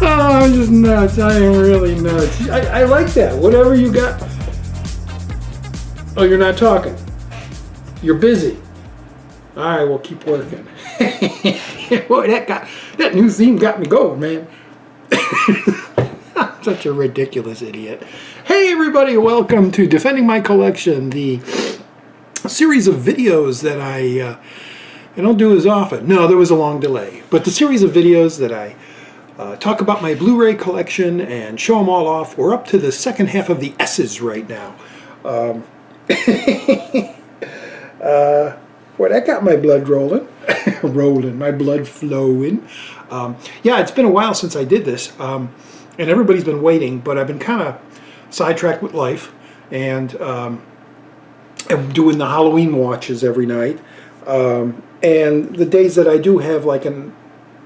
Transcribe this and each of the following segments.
Oh, I'm just nuts. I am really nuts. I like that. Whatever you got. Oh, you're not talking. You're busy. All right, we'll keep working. Boy, that new theme got me going, man. I'm such a ridiculous idiot. Hey, everybody, welcome to Defending My Collection, the series of videos that I don't do as often. No, there was a long delay. But the series of videos that I talk about my Blu-ray collection and show them all off. We're up to the second half of the S's right now. Boy, that got my blood rolling. My blood flowing. Yeah, it's been a while since I did this. And everybody's been waiting, but I've been kind of sidetracked with life. And I'm doing the Halloween watches every night. And the days that I do have like a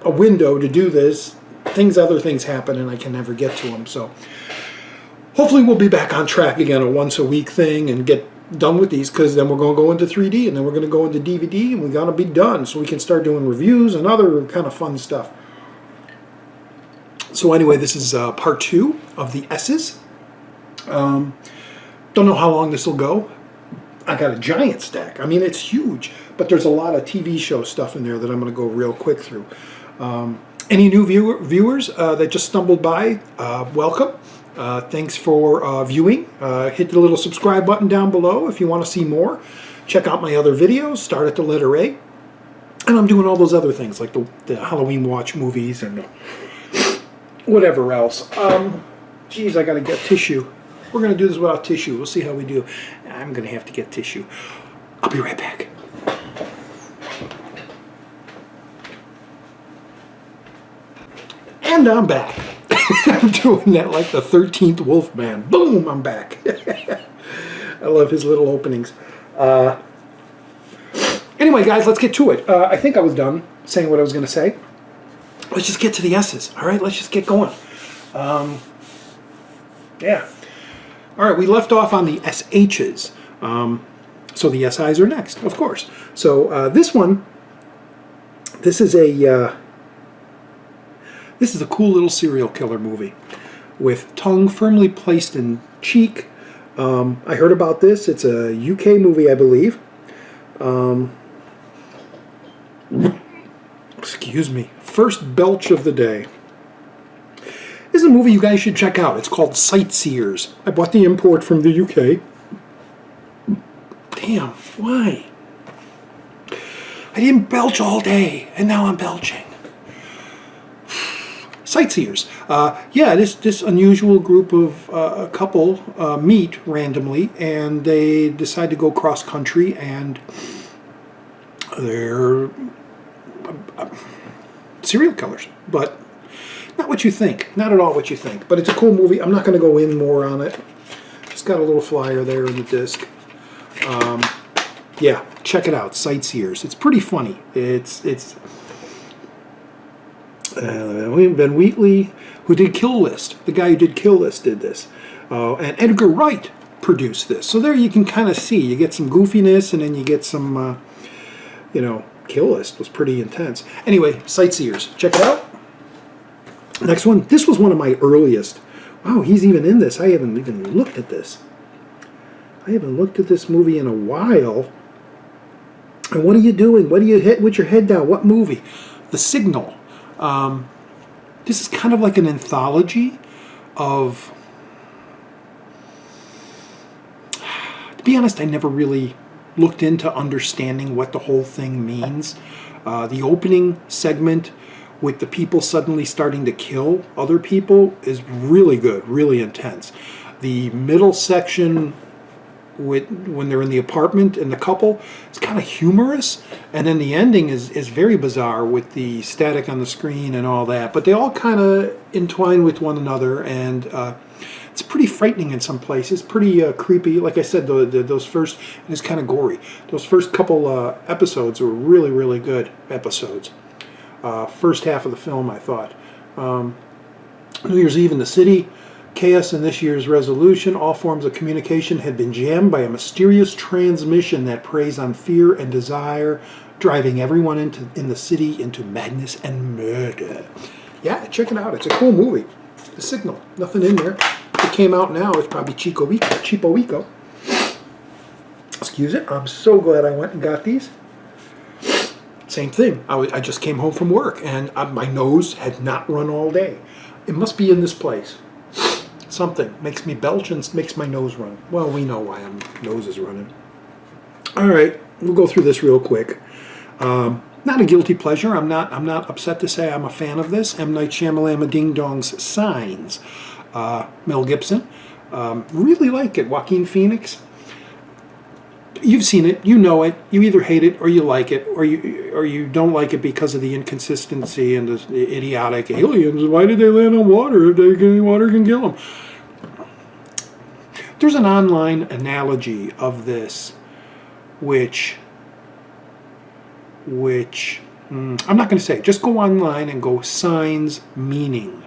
window to do this, other things happen and I can never get to them. So hopefully we'll be back on track again, a once a week thing, and get done with these, because then we're going to go into 3D and then we're going to go into DVD and we're going to be done so we can start doing reviews and other kind of fun stuff. So anyway, this is part 2 of the S's. Don't know how long this will go. I got a giant stack. I mean, it's huge, but there's a lot of TV show stuff in there that I'm going to go real quick through. Any new viewers that just stumbled by, welcome. Thanks for viewing. Hit the little subscribe button down below if you want to see more. Check out my other videos. Start at the letter A. And I'm doing all those other things like the Halloween watch movies and whatever else. Geez, I got to get tissue. We're going to do this without tissue. We'll see how we do. I'm going to have to get tissue. I'll be right back. And I'm back. I'm doing that like the 13th Wolfman. Boom, I'm back. I love his little openings. Anyway, guys, let's get to it. I think I was done saying what I was going to say. Let's just get to the S's. All right, let's just get going. Yeah. All right, we left off on the SHs. So the SIs are next, of course. So this one, this is a cool little serial killer movie with tongue firmly placed in cheek. I heard about this. It's a UK movie, I believe. Excuse me. First belch of the day. This is a movie you guys should check out. It's called Sightseers. I bought the import from the UK. Damn, why? I didn't belch all day, and now I'm belching. Sightseers. Yeah, this unusual group of a couple meet randomly, and they decide to go cross country, and they're serial killers, but not what you think. Not at all what you think. But it's a cool movie. I'm not going to go in more on it. Just got a little flyer there in the disc. Yeah, check it out. Sightseers. It's pretty funny. It's Ben Wheatley, who did Kill List. The guy who did Kill List did this. And Edgar Wright produced this. So there you can kind of see. You get some goofiness, and then you get some, Kill List was pretty intense. Anyway, Sightseers. Check it out. Next one. This was one of my earliest. Wow, he's even in this. I haven't even looked at this. I haven't looked at this movie in a while. And what are you doing? What do you hit with your head down? What movie? The Signal. This is kind of like an anthology of... To be honest, I never really looked into understanding what the whole thing means. The opening segment with the people suddenly starting to kill other people is really good, really intense. The middle section when they're in the apartment and the couple, it's kind of humorous, and then the ending is very bizarre with the static on the screen and all that, but they all kind of entwine with one another, and it's pretty frightening in some places, pretty creepy. Like I said, those first, and it's kind of gory, those first couple episodes were really, really good episodes. First half of the film, I thought. New Year's Eve in the city. Chaos in this year's resolution. All forms of communication had been jammed by a mysterious transmission that preys on fear and desire. driving everyone in the city into madness and murder. Yeah, check it out. It's a cool movie. The Signal. Nothing in there. If it came out now, it's probably cheapo-ico. Excuse it. I'm so glad I went and got these. Same thing. I just came home from work, and my nose had not run all day. It must be in this place. Something makes me belch and makes my nose run. Well, we know why my nose is running. All right, we'll go through this real quick. Not a guilty pleasure. I'm not upset to say I'm a fan of this. M. Night Shyamalan Ding Dong's Signs. Mel Gibson. Really like it. Joaquin Phoenix. You've seen it, you know it. You either hate it or you like it, or you don't like it because of the inconsistency and the idiotic aliens. Why did they land on water if water can kill them? There's an online analogy of this, which I'm not going to say. Just go online and go signs meaning,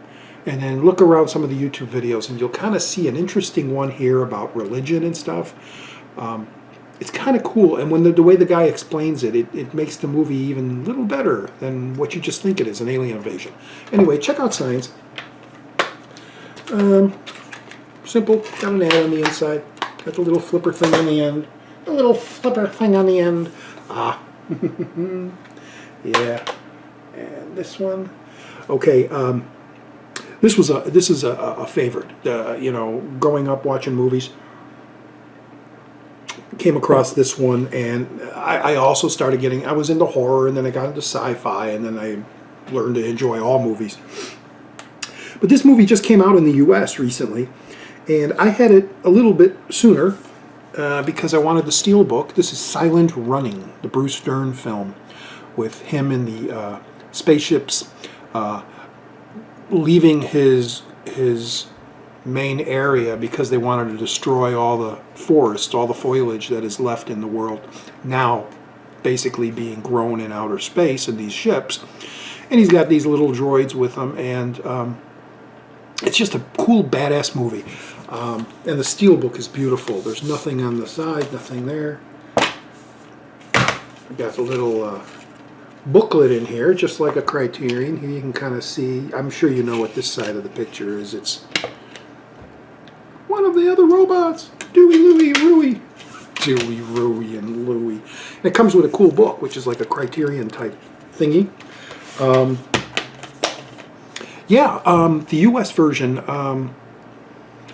and then look around some of the YouTube videos, and you'll kind of see an interesting one here about religion and stuff. It's kind of cool, and when the way the guy explains it, it makes the movie even a little better than what you just think it is, an alien invasion. Anyway, check out Signs. Simple, got an ad on the inside, got the little flipper thing on the end. The little flipper thing on the end. Ah. Yeah. And this one. Okay, this is a favorite. You know, growing up watching movies, came across this one, and I also started getting, I was into horror, and then I got into sci-fi, and then I learned to enjoy all movies. But this movie just came out in the US recently, and I had it a little bit sooner because I wanted the steelbook. This is Silent Running, the Bruce Dern film, with him in the spaceships leaving his main area because they wanted to destroy all the forest, all the foliage that is left in the world, now basically being grown in outer space in these ships. And he's got these little droids with him, and it's just a cool, badass movie. And the steelbook is beautiful. There's nothing on the side, nothing there. I've got the little booklet in here, just like a Criterion. Here you can kind of see, I'm sure you know what this side of the picture is. It's one of the other robots, Dewey, Louie, Rooey. Dewey, Rooey, and Louie. And it comes with a cool book, which is like a Criterion type thingy. The US version,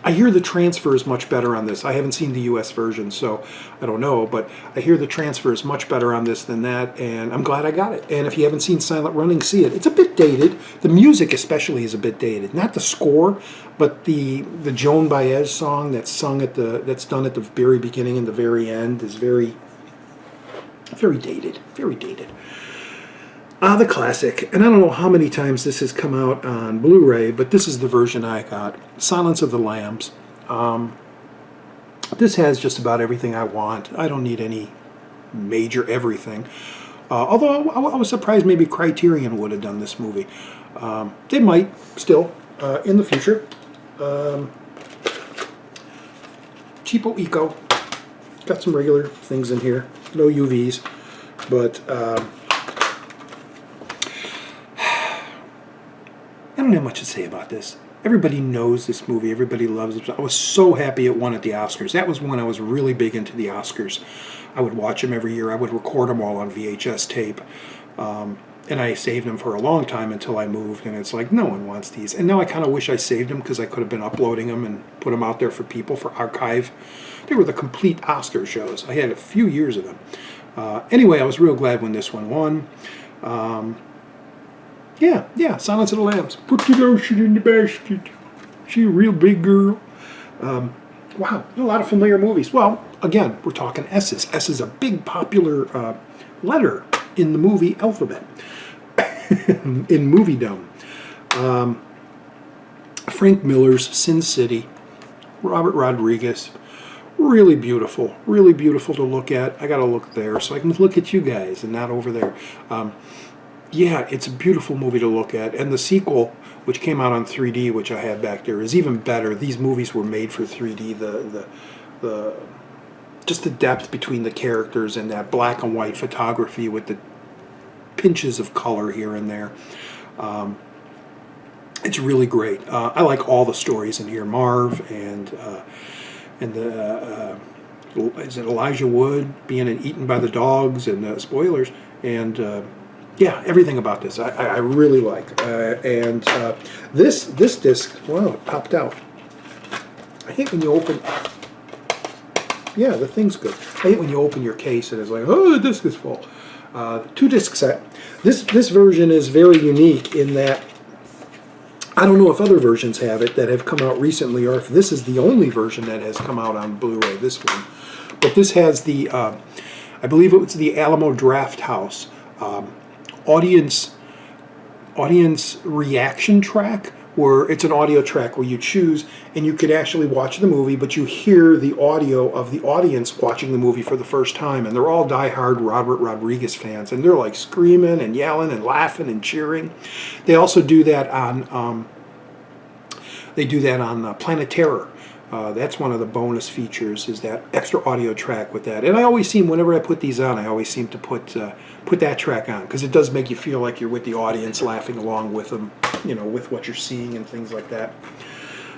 I hear the transfer is much better on this. I haven't seen the US version, so I don't know, but I hear the transfer is much better on this than that, and I'm glad I got it. And if you haven't seen Silent Running, see it. It's a bit dated. The music especially is a bit dated. Not the score, but the Joan Baez song that's sung that's done at the very beginning and the very end is very, very dated. Very dated. The classic, and I don't know how many times this has come out on Blu-ray, but this is the version I got. Silence of the Lambs. This has just about everything I want. I don't need any major everything. Although I was surprised maybe Criterion would have done this movie. They might still in the future. Cheapo Eco. Got some regular things in here. No UVs, but I don't have much to say about this. Everybody knows this movie. Everybody loves it. I was so happy it won at the Oscars. That was when I was really big into the Oscars. I would watch them every year. I would record them all on VHS tape. And I saved them for a long time until I moved. And it's like, no one wants these. And now I kind of wish I saved them because I could have been uploading them and put them out there for people for archive. They were the complete Oscar shows. I had a few years of them. Anyway, I was real glad when this one won. Yeah, Silence of the Lambs. Put the lotion in the basket. She a real big girl. Wow, a lot of familiar movies. Well, again, we're talking S's. S is a big popular letter in the movie alphabet. In moviedom. Frank Miller's Sin City. Robert Rodriguez. Really beautiful to look at. I gotta look there so I can look at you guys and not over there. Yeah, it's a beautiful movie to look at, and the sequel, which came out on 3D, which I have back there, is even better. These movies were made for 3D. The just the depth between the characters and that black and white photography with the pinches of color here and there. It's really great. I like all the stories in here. Marv and the is it Elijah Wood being eaten by the dogs, and spoilers, and yeah, everything about this I really like. And this disc, wow, it popped out. I hate when you open. Yeah, the thing's good. I hate when you open your case and it's like, oh, the disc is full. 2-disc set. This version is very unique in that I don't know if other versions have it that have come out recently, or if this is the only version that has come out on Blu-ray, this one. But this has the, I believe it was the Alamo Drafthouse audience reaction track, where it's an audio track where you choose and you could actually watch the movie, but you hear the audio of the audience watching the movie for the first time, and they're all diehard Robert Rodriguez fans, and they're like screaming and yelling and laughing and cheering. They also do that on Planet Terror. That's one of the bonus features, is that extra audio track with that. And I always seem, whenever I put these on, I always seem to put that track on, because it does make you feel like you're with the audience, laughing along with them, you know, with what you're seeing and things like that.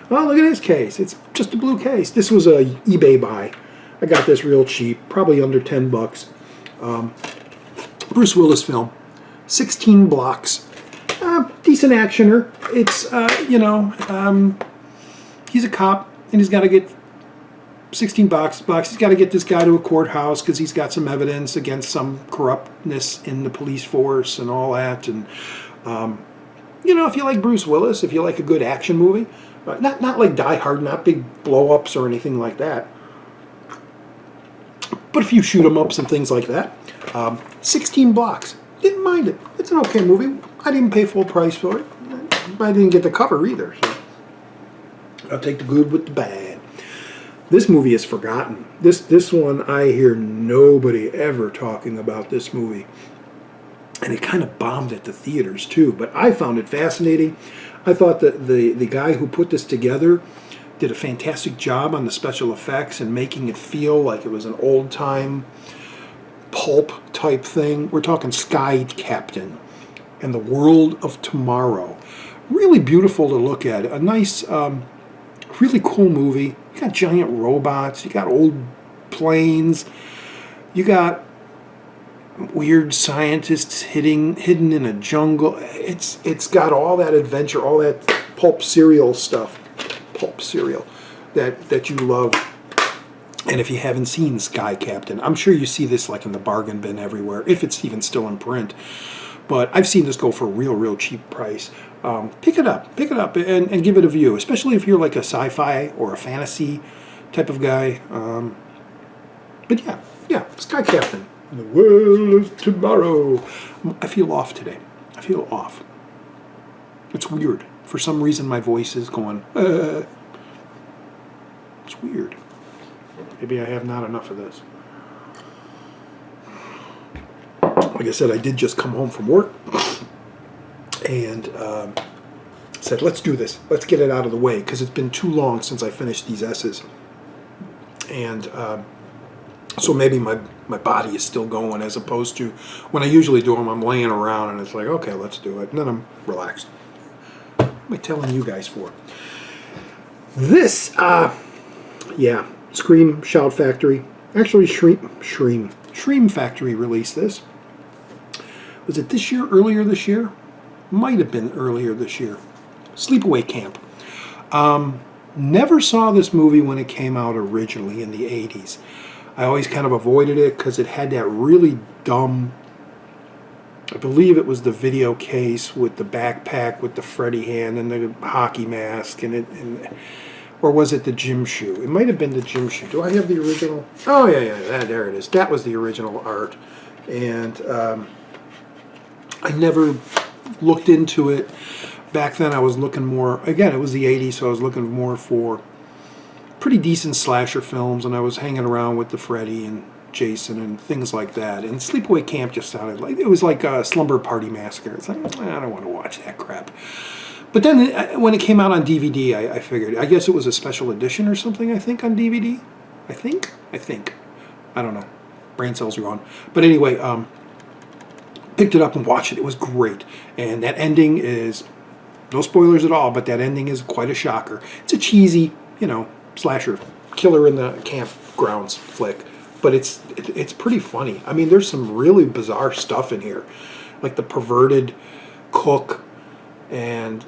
Well, look at this case. It's just a blue case. This was a eBay buy. I got this real cheap, probably under $10. Bruce Willis film, 16 blocks. Decent actioner. It's, he's a cop, and he's got to get 16 bucks. He's got to get this guy to a courthouse because he's got some evidence against some corruptness in the police force and all that. And, if you like Bruce Willis, if you like a good action movie, not like Die Hard, not big blow-ups or anything like that, but a few shoot-em-ups and things like that. 16 blocks. Didn't mind it. It's an okay movie. I didn't pay full price for it. I didn't get the cover either. So I'll take the good with the bad. This movie is forgotten. This one, I hear nobody ever talking about this movie. And it kind of bombed at the theaters too. But I found it fascinating. I thought that the guy who put this together did a fantastic job on the special effects and making it feel like it was an old-time pulp type thing. We're talking Sky Captain and the World of Tomorrow. Really beautiful to look at. A nice, really cool movie. You got giant robots. You got old planes. You got weird scientists hidden in a jungle. It's got all that adventure, all that pulp cereal stuff. Pulp cereal that you love. And if you haven't seen Sky Captain, I'm sure you see this like in the bargain bin everywhere, if it's even still in print. But I've seen this go for a real cheap price. Pick it up and give it a view, especially if you're like a sci-fi or a fantasy type of guy. But yeah, Sky Captain. The World of Tomorrow. I feel off today. I feel off. It's weird. For some reason my voice is going, It's weird. Maybe I have not enough of this. Like I said, I did just come home from work and said, let's do this. Let's get it out of the way, because it's been too long since I finished these S's. And so maybe my body is still going, as opposed to when I usually do them, I'm laying around and it's like, okay, let's do it. And then I'm relaxed. What am I telling you guys for? This, Scream Shout Factory. Actually, Shreem Factory released this. Was it this year? Earlier this year? Might have been earlier this year. Sleepaway Camp. Never saw this movie when it came out originally in the 80s. I always kind of avoided it because it had that really dumb, I believe it was the video case with the backpack with the Freddy hand and the hockey mask, or was it the gym shoe? It might have been the gym shoe. Do I have the original? Oh, yeah, there it is. That was the original art. And I never looked into it. Back then I was looking more, again, it was the 80s, so I was looking more for pretty decent slasher films, and I was hanging around with the Freddy and Jason and things like that. And Sleepaway Camp just sounded like, it was like a Slumber Party Massacre. It's like, I don't want to watch that crap. But then when it came out on DVD, I figured, I guess it was a special edition or something, I think, on DVD. I think. I don't know. Brain cells are gone. But anyway, Picked it up and watched it. It was great. And that ending is, no spoilers at all, but that ending is quite a shocker. It's a cheesy, slasher, killer in the campgrounds flick. But it's pretty funny. I mean, there's some really bizarre stuff in here. Like the perverted cook and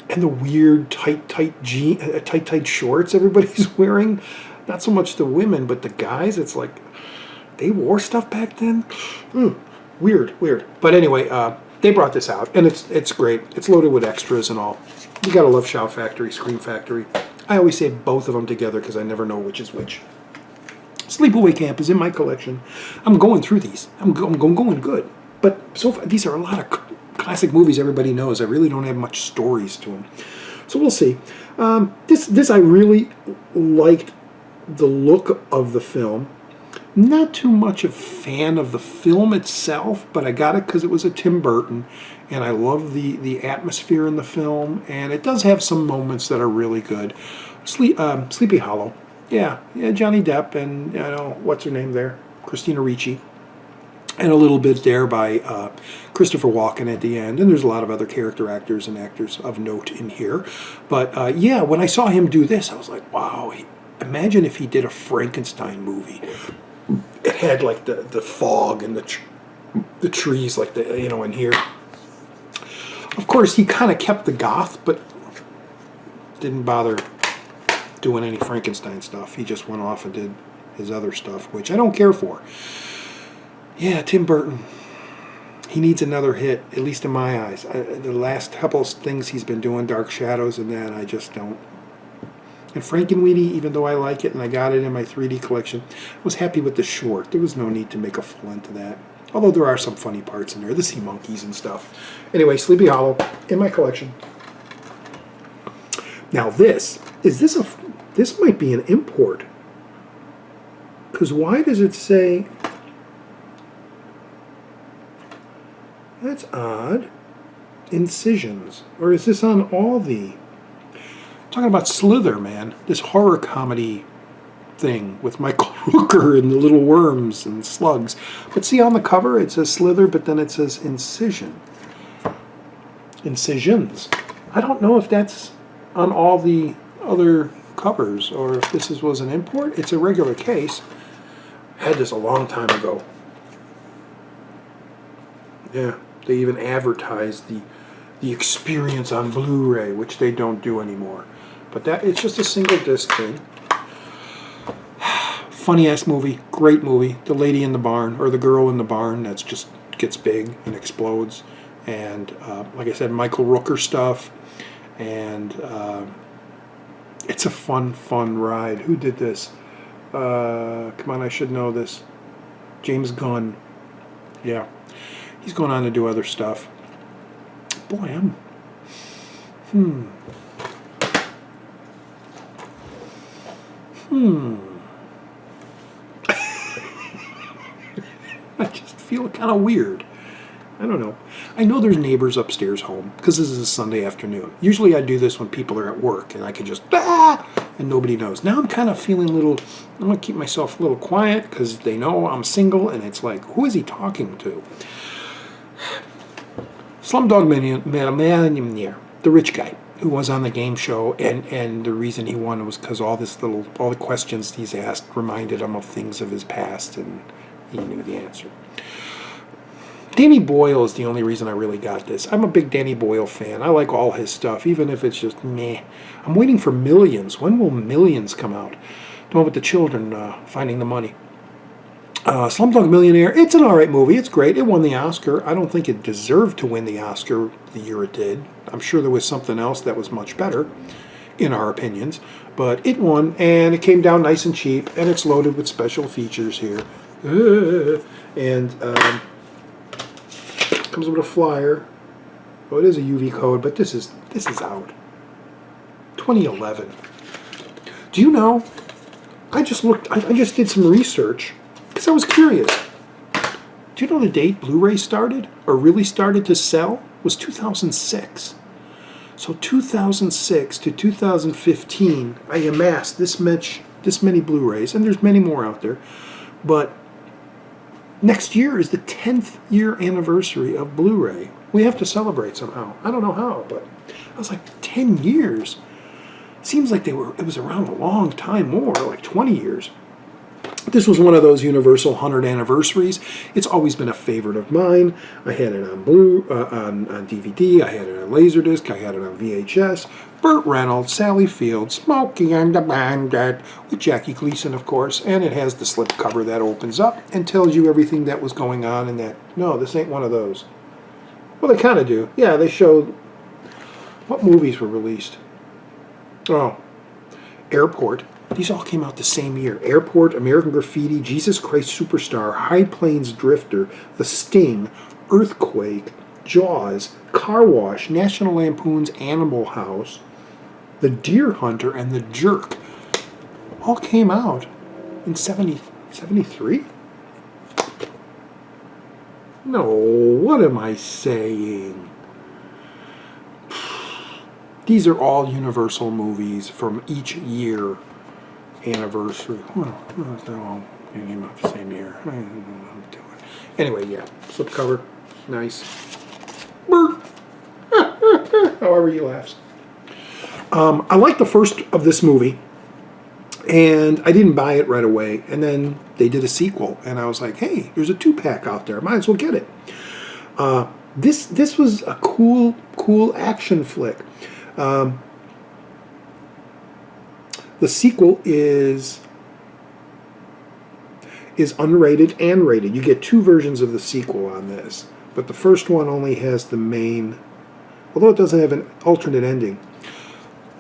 the weird tight shorts everybody's wearing. Not so much the women, but the guys. It's like they wore stuff back then. Weird. But anyway, they brought this out, and it's great. It's loaded with extras and all. You gotta love Shout Factory, Scream Factory. I always say both of them together because I never know which is which. Sleepaway Camp is in my collection. I'm going through these. I'm going good. But so far, these are a lot of classic movies everybody knows. I really don't have much stories to them. So we'll see. This I really liked the look of the film. Not too much a fan of the film itself, but I got it because it was a Tim Burton, and I love the atmosphere in the film, and it does have some moments that are really good. Sleepy Hollow. Yeah, Johnny Depp and, what's her name there? Christina Ricci. And a little bit there by Christopher Walken at the end. And there's a lot of other character actors and actors of note in here. But, when I saw him do this, I was like, wow, imagine if he did a Frankenstein movie. It had, like, the fog and the trees, like, in here. Of course, he kind of kept the goth, but didn't bother doing any Frankenstein stuff. He just went off and did his other stuff, which I don't care for. Yeah, Tim Burton. He needs another hit, at least in my eyes. The last couple of things he's been doing, Dark Shadows and that, I just don't. And Frankenweenie, even though I like it and I got it in my 3D collection, I was happy with the short. There was no need to make a full end to that. Although there are some funny parts in there, the sea monkeys and stuff. Anyway, Sleepy Hollow in my collection. Now this might be an import. Because why does it say... That's odd. Incisions. Or is this on all the... Talking about Slither, man. This horror comedy thing with Michael Rooker and the little worms and slugs. But see, on the cover it says Slither, but then it says Incision. Incisions. I don't know if that's on all the other covers or if this was an import. It's a regular case. I had this a long time ago. Yeah, they even advertised the experience on Blu-ray, which they don't do anymore. But it's just a single disc thing. Funny ass movie, great movie. The lady in the barn, or the girl in the barn, that's just gets big and explodes. And like I said, Michael Rooker stuff. And it's a fun ride. Who did this? Come on, I should know this. James Gunn. Yeah. He's going on to do other stuff. Boy, I just feel kind of weird. I don't know. I know there's neighbors upstairs home because this is a Sunday afternoon. Usually I do this when people are at work and I can just and nobody knows. Now I'm kind of feeling a little, I'm going to keep myself a little quiet because they know I'm single and it's like, who is he talking to? Slumdog Millionaire, the rich guy who was on the game show, and the reason he won was because all the questions he's asked reminded him of things of his past, and he knew the answer. Danny Boyle is the only reason I really got this. I'm a big Danny Boyle fan. I like all his stuff, even if it's just meh. I'm waiting for Millions. When will Millions come out? The one with the children finding the money. Slumdog Millionaire, it's an alright movie. It's great. It won the Oscar. I don't think it deserved to win the Oscar the year it did. I'm sure there was something else that was much better, in our opinions. But it won, and it came down nice and cheap, and it's loaded with special features here. And comes with a flyer. Oh, it is a UV code, but this is out. 2011. Do you know? I just did some research because I was curious. Do you know the date Blu-ray started or really started to sell was 2006. So 2006 to 2015, I amassed this many Blu-rays, and there's many more out there. But Next year is the 10th year anniversary of Blu-ray. We have to celebrate somehow. I don't know how, but I was like, 10 years? Seems like it was around a long time more, like 20 years. This was one of those Universal 100 anniversaries. It's always been a favorite of mine. I had it on on DVD. I had it on Laserdisc. I had it on VHS. Burt Reynolds, Sally Field, Smokey and the Bandit, with Jackie Gleason, of course. And it has the slipcover that opens up and tells you everything that was going on in that. No, this ain't one of those. Well, they kind of do. Yeah, they showed what movies were released. Oh, Airport. These all came out the same year. Airport, American Graffiti, Jesus Christ Superstar, High Plains Drifter, The Sting, Earthquake, Jaws, Car Wash, National Lampoon's Animal House, The Deer Hunter, and The Jerk. All came out in 73? No, what am I saying? These are all Universal movies from each year anniversary. Well, they're all came out the same year. I don't know what I'm doing. Anyway, yeah, slipcover, nice. However you laugh. I liked the first of this movie, and I didn't buy it right away. And then they did a sequel, and I was like, hey, there's a 2-pack out there. Might as well get it. This was a cool action flick. The sequel is unrated and rated. You get 2 versions of the sequel on this, but the first one only has the main, although it doesn't have an alternate ending.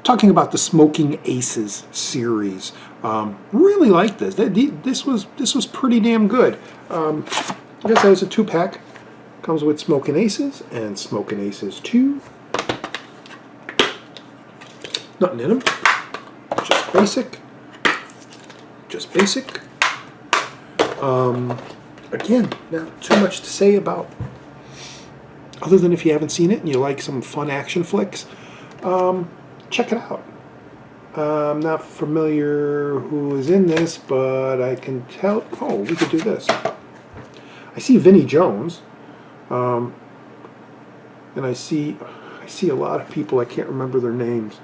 Talking about the Smokin Aces series, really liked this. This was pretty damn good. I guess that was a 2-pack. Comes with Smokin Aces and Smokin Aces 2. Nothing in them. Just basic. Just basic. Again, not too much to say about, other than if you haven't seen it and you like some fun action flicks, check it out. I'm not familiar who is in this, but I can tell. Oh, we could do this. I see Vinnie Jones, and I see a lot of people. I can't remember their names.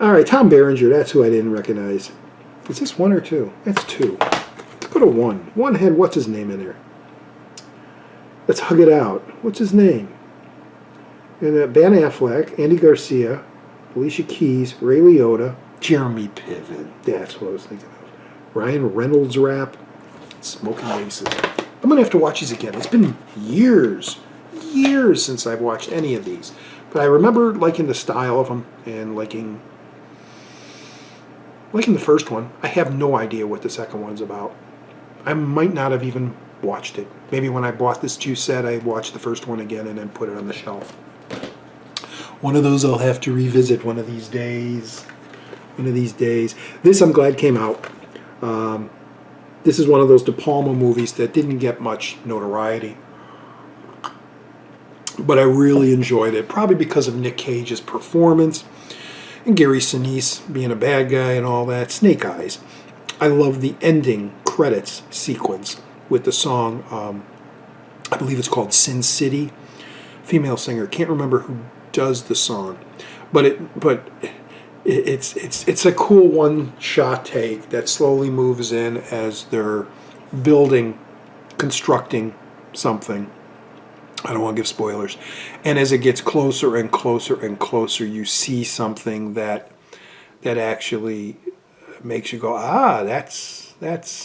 All right, Tom Berenger. That's who I didn't recognize. Is this 1 or 2? That's 2. Let's go to 1. 1 had what's his name in there. Let's hug it out. What's his name? And Ben Affleck, Andy Garcia, Alicia Keys, Ray Liotta, Jeremy Piven. That's what I was thinking of. Ryan Reynolds rap, Smokin Aces. I'm going to have to watch these again. It's been years since I've watched any of these. But I remember liking the style of them and liking the first one. I have no idea what the second one's about. I might not have even watched it. Maybe when I bought this juice set, I watched the first one again and then put it on the shelf. One of those I'll have to revisit one of these days. One of these days. This I'm glad came out. This is one of those De Palma movies that didn't get much notoriety. But I really enjoyed it, probably because of Nick Cage's performance and Gary Sinise being a bad guy and all that. Snake Eyes. I love the ending credits sequence with the song, I believe it's called Sin City. Female singer, can't remember who does the song, but it's a cool one-shot take that slowly moves in as they're constructing something. I don't want to give spoilers. And as it gets closer and closer and closer, you see something that actually makes you go, that's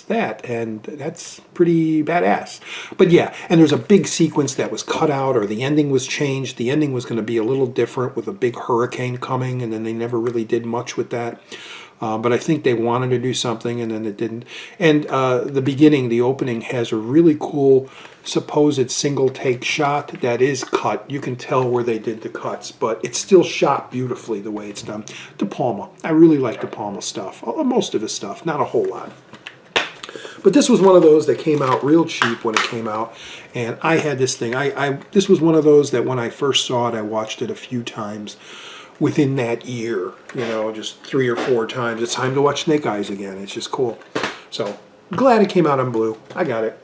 that, and that's pretty badass. But yeah, and there's a big sequence that was cut out, or the ending was changed. The ending was going to be a little different with a big hurricane coming, and then they never really did much with that. But I think they wanted to do something, and then it didn't. And the beginning, the opening, has a really cool supposed single take shot that is cut. You can tell where they did the cuts, but it's still shot beautifully the way it's done. De Palma. I really like De Palma stuff. Most of his stuff, not a whole lot. But this was one of those that came out real cheap when it came out, and I had this thing. This was one of those that when I first saw it, I watched it a few times within that year, just 3 or 4 times. It's time to watch Snake Eyes again. It's just cool. So glad it came out on Blu. I got it.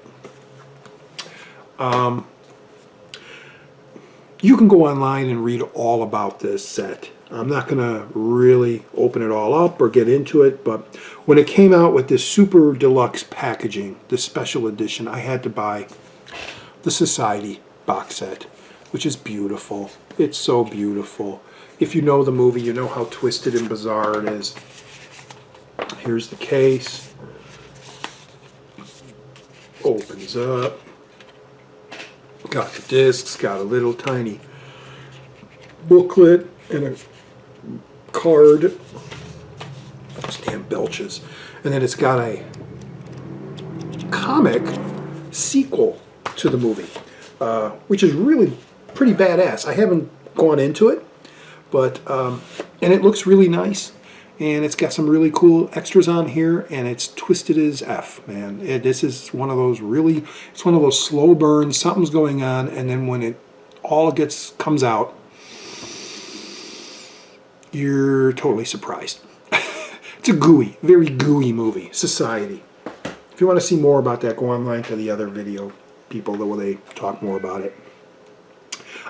You can go online and read all about this set. I'm not going to really open it all up or get into it, but when it came out with this super deluxe packaging, this special edition, I had to buy the Society box set, which is beautiful. It's so beautiful. If you know the movie, you know how twisted and bizarre it is. Here's the case. Opens up. Got the discs, got a little tiny booklet and a card. Damn belches. And then it's got a comic sequel to the movie, which is really pretty badass. I haven't gone into it, but and it looks really nice. And it's got some really cool extras on here, and it's twisted as F, man. This is one of those really, it's one of those slow burns, something's going on, and then when it all comes out, you're totally surprised. It's a very gooey movie, Society. If you want to see more about that, go online to the other video people where they talk more about it.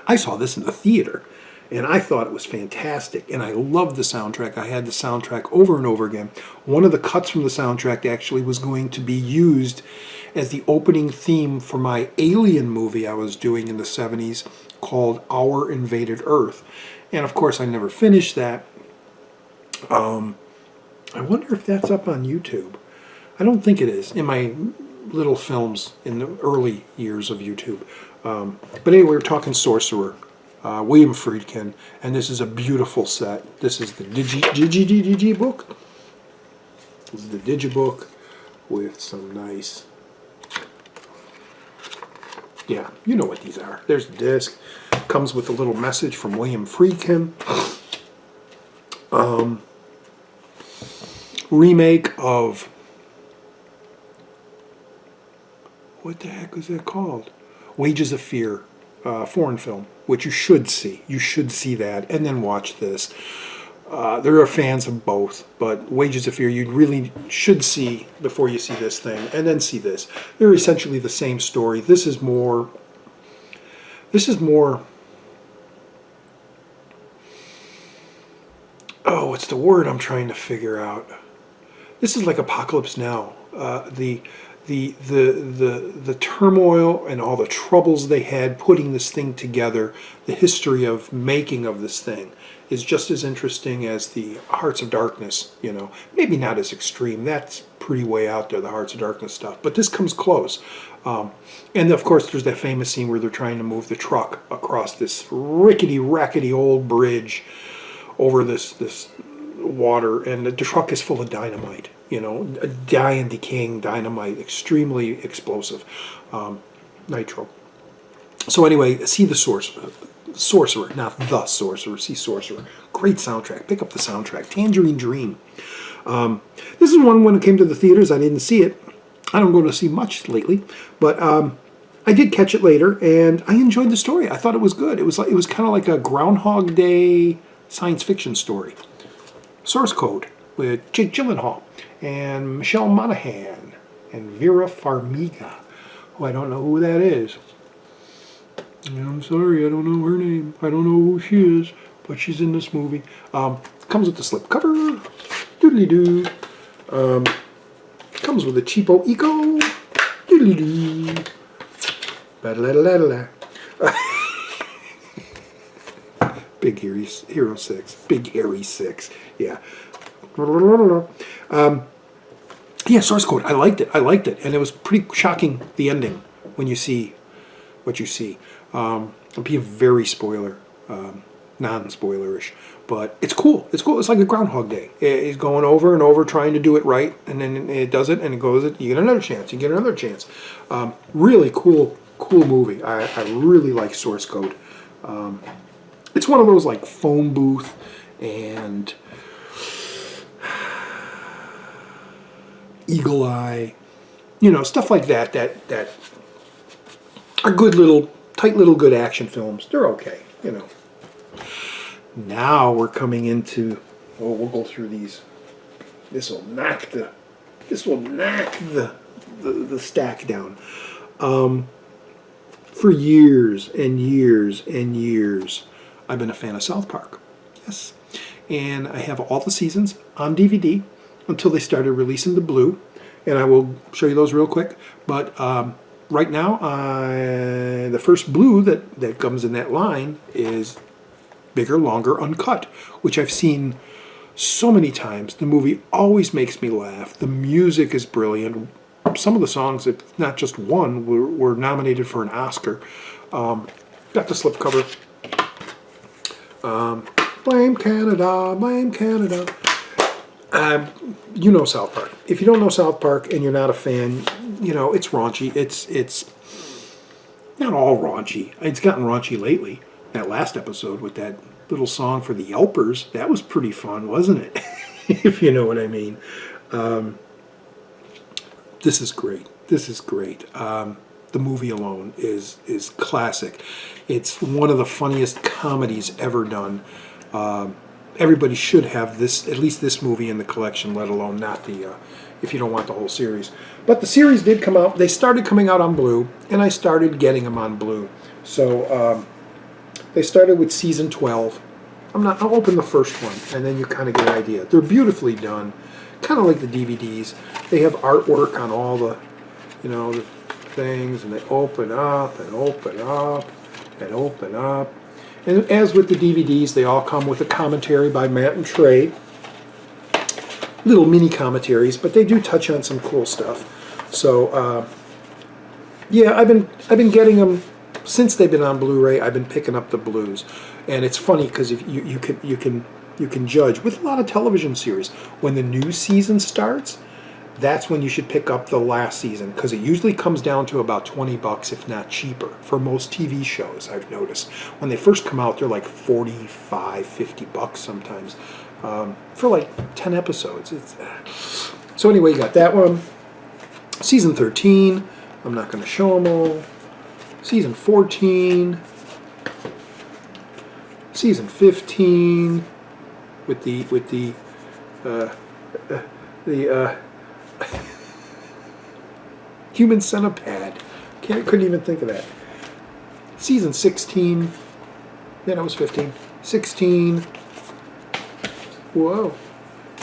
I saw this in the theater, and I thought it was fantastic, and I loved the soundtrack. I had the soundtrack over and over again. One of the cuts from the soundtrack actually was going to be used as the opening theme for my Alien movie I was doing in the 70s called Our Invaded Earth. And of course I never finished that. I wonder if that's up on YouTube. I don't think it is, in my little films in the early years of YouTube. But anyway, we're talking Sorcerer. William Friedkin, and this is a beautiful set. This is the Digi book. This is the Digibook with some nice, yeah, you know what these are. There's the disc. Comes with a little message from William Friedkin. Remake of, what the heck was that called? Wages of Fear. Foreign film, which you should see. You should see that and then watch this. There are fans of both, but Wages of Fear you really should see before you see this thing, and then see this. They're essentially the same story. This is more. Oh, what's the word I'm trying to figure out? This is like Apocalypse Now. The turmoil and all the troubles they had putting this thing together, the history of making of this thing is just as interesting as the Hearts of Darkness, you know. Maybe not as extreme. That's pretty way out there, the Hearts of Darkness stuff. But this comes close. And of course there's that famous scene where they're trying to move the truck across this rickety-rackety old bridge over this water, and the truck is full of dynamite. You know, dying, decaying dynamite, extremely explosive, nitro. So anyway, see the Sorcerer, not the Sorcerer. See Sorcerer. Great soundtrack. Pick up the soundtrack. Tangerine Dream. This is one when it came to the theaters. I didn't see it. I don't go to see much lately, but I did catch it later, and I enjoyed the story. I thought it was good. It was kind of like a Groundhog Day science fiction story. Source Code with Jake Gyllenhaal and Michelle Monaghan and Vera Farmiga, who I don't know who that is. I'm sorry, I don't know her name. I don't know who she is, but she's in this movie. Comes with the slipcover. Doodly-doo. Comes with a cheapo eco. Doodly-doo. Ba-da-la-la-la-la. Big Hero 6. Big Harry 6. Yeah. Yeah, Source Code. I liked it. And it was pretty shocking, the ending, when you see what you see. It'll be a very non-spoilerish. But it's cool. It's cool. It's like a Groundhog Day. It's going over and over, trying to do it right, and then it does it, and it goes, you get another chance, you get another chance. Really cool movie. I really like Source Code. It's one of those like Phone Booth and Eagle Eye, you know, stuff like that are good little, tight little good action films. They're okay, you know. Now we're coming into, we'll go through these. This will knock the This will knock the stack down. For years and years and years, I've been a fan of South Park. Yes. And I have all the seasons on DVD until they started releasing the Blu. And I will show you those real quick. But right now, the first Blu that comes in that line is Bigger, Longer, Uncut, which I've seen so many times. The movie always makes me laugh. The music is brilliant. Some of the songs, if not just one, were nominated for an Oscar. Got the slipcover. Blame Canada, blame Canada. You know South Park. If you don't know South Park and you're not a fan, you know, it's raunchy. It's not all raunchy. It's gotten raunchy lately. That last episode with that little song for the Yelpers, that was pretty fun, wasn't it? If you know what I mean. This is great. This is great. The movie alone is classic. It's one of the funniest comedies ever done. Everybody should have this, at least this movie in the collection, let alone not the, if you don't want the whole series. But the series did come out. They started coming out on Blu, and I started getting them on Blu. So they started with season 12. I'll open the first one, and then you kind of get an idea. They're beautifully done, kind of like the DVDs. They have artwork on all the, you know, the things, and they open up and open up and open up. And as with the DVDs, they all come with a commentary by Matt and Trey. Little mini commentaries, but they do touch on some cool stuff. So, yeah, I've been getting them since they've been on Blu-ray. I've been picking up the Blues, and it's funny because if you can judge with a lot of television series when the new season starts. That's when you should pick up the last season, because it usually comes down to about $20, if not cheaper, for most TV shows, I've noticed. When they first come out, they're like $45, $50 sometimes, for like 10 episodes. So anyway, you got that one. Season 13, I'm not going to show them all. Season 14. Season 15, with the Human Centipede. Couldn't even think of that. Season 16. Yeah, that was 15. 16. Whoa.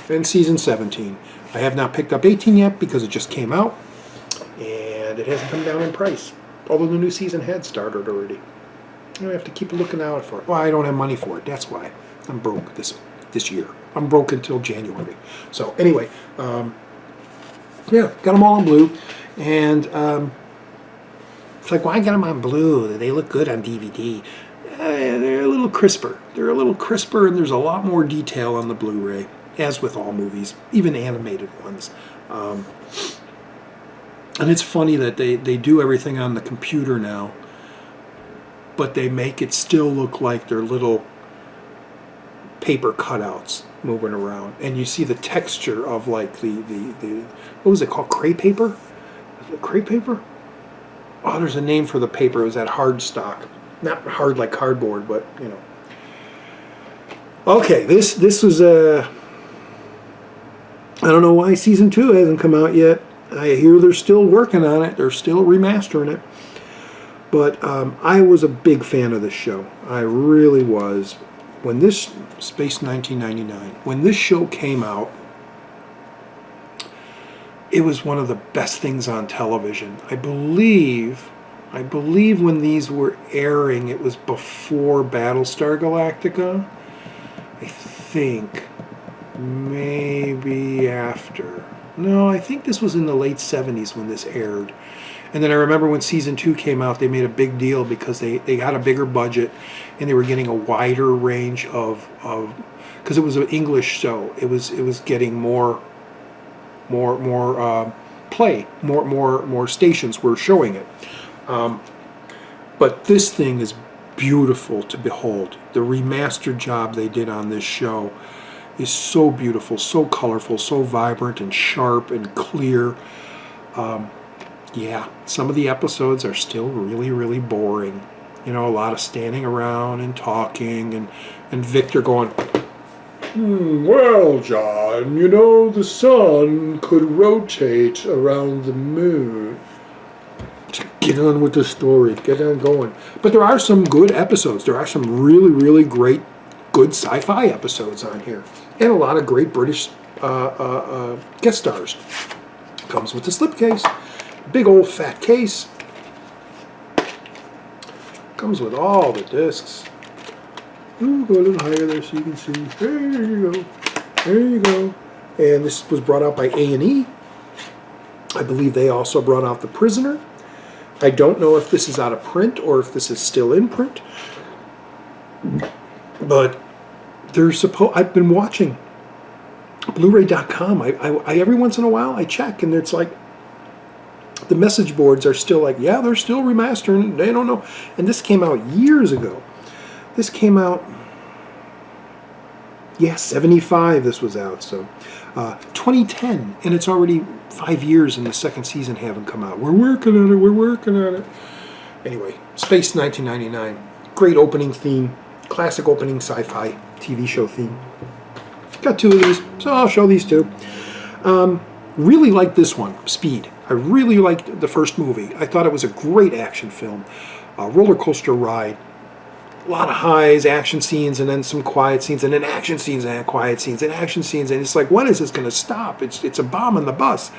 And season 17. I have not picked up 18 yet because it just came out. And it hasn't come down in price. Although the new season had started already. I have to keep looking out for it. Well, I don't have money for it. That's why. I'm broke this year. I'm broke until January. So anyway, yeah, got them all on Blu. And it's like, why get them on Blu? They look good on DVD. They're a little crisper. They're a little crisper, and there's a lot more detail on the Blu-ray, as with all movies, even animated ones. And it's funny that they do everything on the computer now, but they make it still look like they're little paper cutouts moving around, and you see the texture of like the what was it called, crepe paper? Is it crepe paper? Oh, there's a name for the paper. It was that hard stock, not hard like cardboard, but you know. Okay, this was I don't know why season 2 hasn't come out yet. I hear they're still working on it. They're still remastering it. But I was a big fan of this show. I really was. When this, Space 1999, when this show came out, it was one of the best things on television. I believe when these were airing, it was before Battlestar Galactica. I think maybe after. No, I think this was in the late 70s when this aired. And then I remember when season 2 came out, they made a big deal because they got a bigger budget and they were getting a wider range of because it was an English show. It was getting more play, more stations were showing it. But this thing is beautiful to behold. The remastered job they did on this show is so beautiful, so colorful, so vibrant and sharp and clear. Yeah, some of the episodes are still really, really boring. You know, a lot of standing around and talking and Victor going, Well, John, you know, the sun could rotate around the moon. Just get on with the story. Get on going. But there are some good episodes. There are some really, really great, good sci-fi episodes on here. And a lot of great British guest stars. Comes with the slipcase. Big old fat case. Comes with all the discs. Ooh, go a little higher there so you can see. There you go. There you go. And this was brought out by A&E. I believe they also brought out The Prisoner. I don't know if this is out of print or if this is still in print. But I've been watching Blu-ray.com. I every once in a while I check, and it's like the message boards are still like, yeah, they're still remastering. They don't know. And this came out years ago. This came out, 75 this was out, so 2010, and it's already 5 years and the second season haven't come out. We're working on it. Anyway, Space 1999, great opening theme, classic opening sci-fi TV show theme. Got 2 of these, so I'll show these 2. Really liked this one, Speed. I really liked the first movie. I thought it was a great action film, roller coaster ride. A lot of highs, action scenes, and then some quiet scenes, and then action scenes and quiet scenes and action scenes, and it's like, when is this going to stop? It's a bomb on the bus.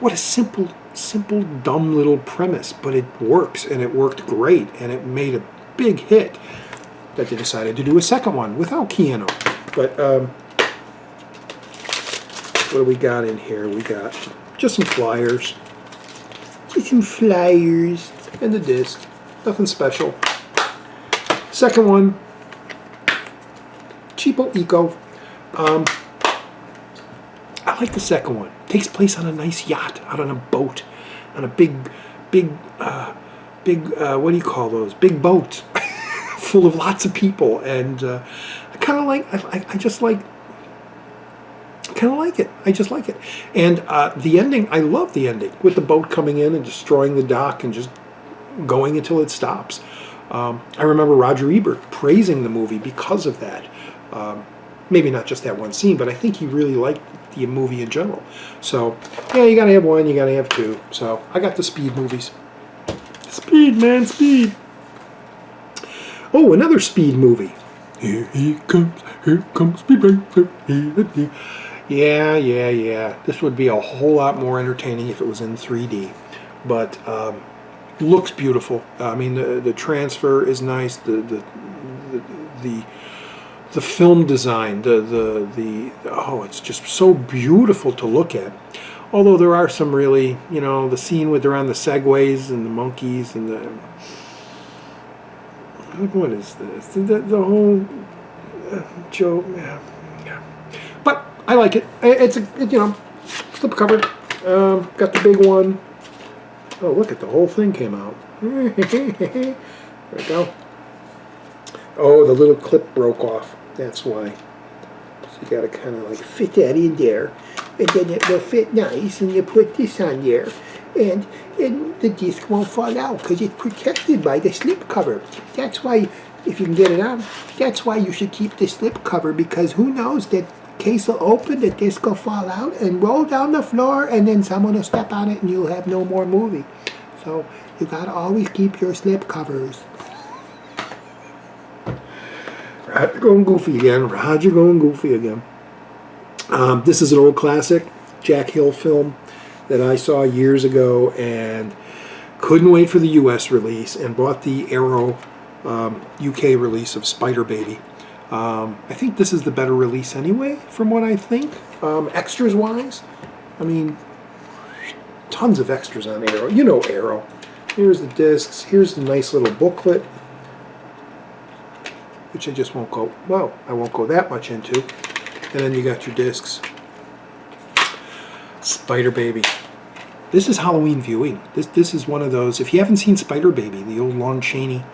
What a simple, dumb little premise, but it works, and it worked great, and it made a big hit that they decided to do a second one without Keanu. But what do we got in here? We got just some flyers. And the disc. Nothing special. Second one, cheapo eco. I like the second one. Takes place on a nice yacht, out on a boat, on a big, what do you call those? Big boat, full of lots of people, and I kind of like. I just like. Kind of like it. I just like it. And the ending, I love the ending with the boat coming in and destroying the dock and just going until it stops. I remember Roger Ebert praising the movie because of that. Maybe not just that one scene, but I think he really liked the movie in general. So, yeah, you gotta have one, you gotta have 2. So, I got the Speed movies. Speed, man, Speed. Oh, another Speed movie. Here comes Speed Racer. Yeah. This would be a whole lot more entertaining if it was in 3D. But, looks beautiful. I mean, the transfer is nice. The film design, it's just so beautiful to look at. Although there are some really, the scene where they're on the segways and the monkeys and what is this? The whole joke. Yeah. But I like it. It's slip cover. Got the big one. Oh, look at the whole thing came out. There we go. Oh, the little clip broke off. That's why. So you got to kind of like fit that in there. And then it will fit nice. And you put this on there. And the disc won't fall out because it's protected by the slip cover. That's why, if you can get it on, that's why you should keep the slip cover, because who knows, that case will open, the disc will fall out and roll down the floor, and then someone will step on it and you'll have no more movie. So you gotta always keep your slip covers. Roger going goofy again. This is an old classic, Jack Hill film that I saw years ago and couldn't wait for the US release and bought the Arrow UK release of Spider Baby. I think this is the better release anyway, from what I think. Extras wise, I mean, tons of extras on Arrow. You know Arrow. Here's the discs. Here's the nice little booklet, which I just won't go, well, I won't go that much into. And then you got your discs. Spider Baby. This is Halloween viewing. This is one of those, if you haven't seen Spider Baby, the old Lon Chaney,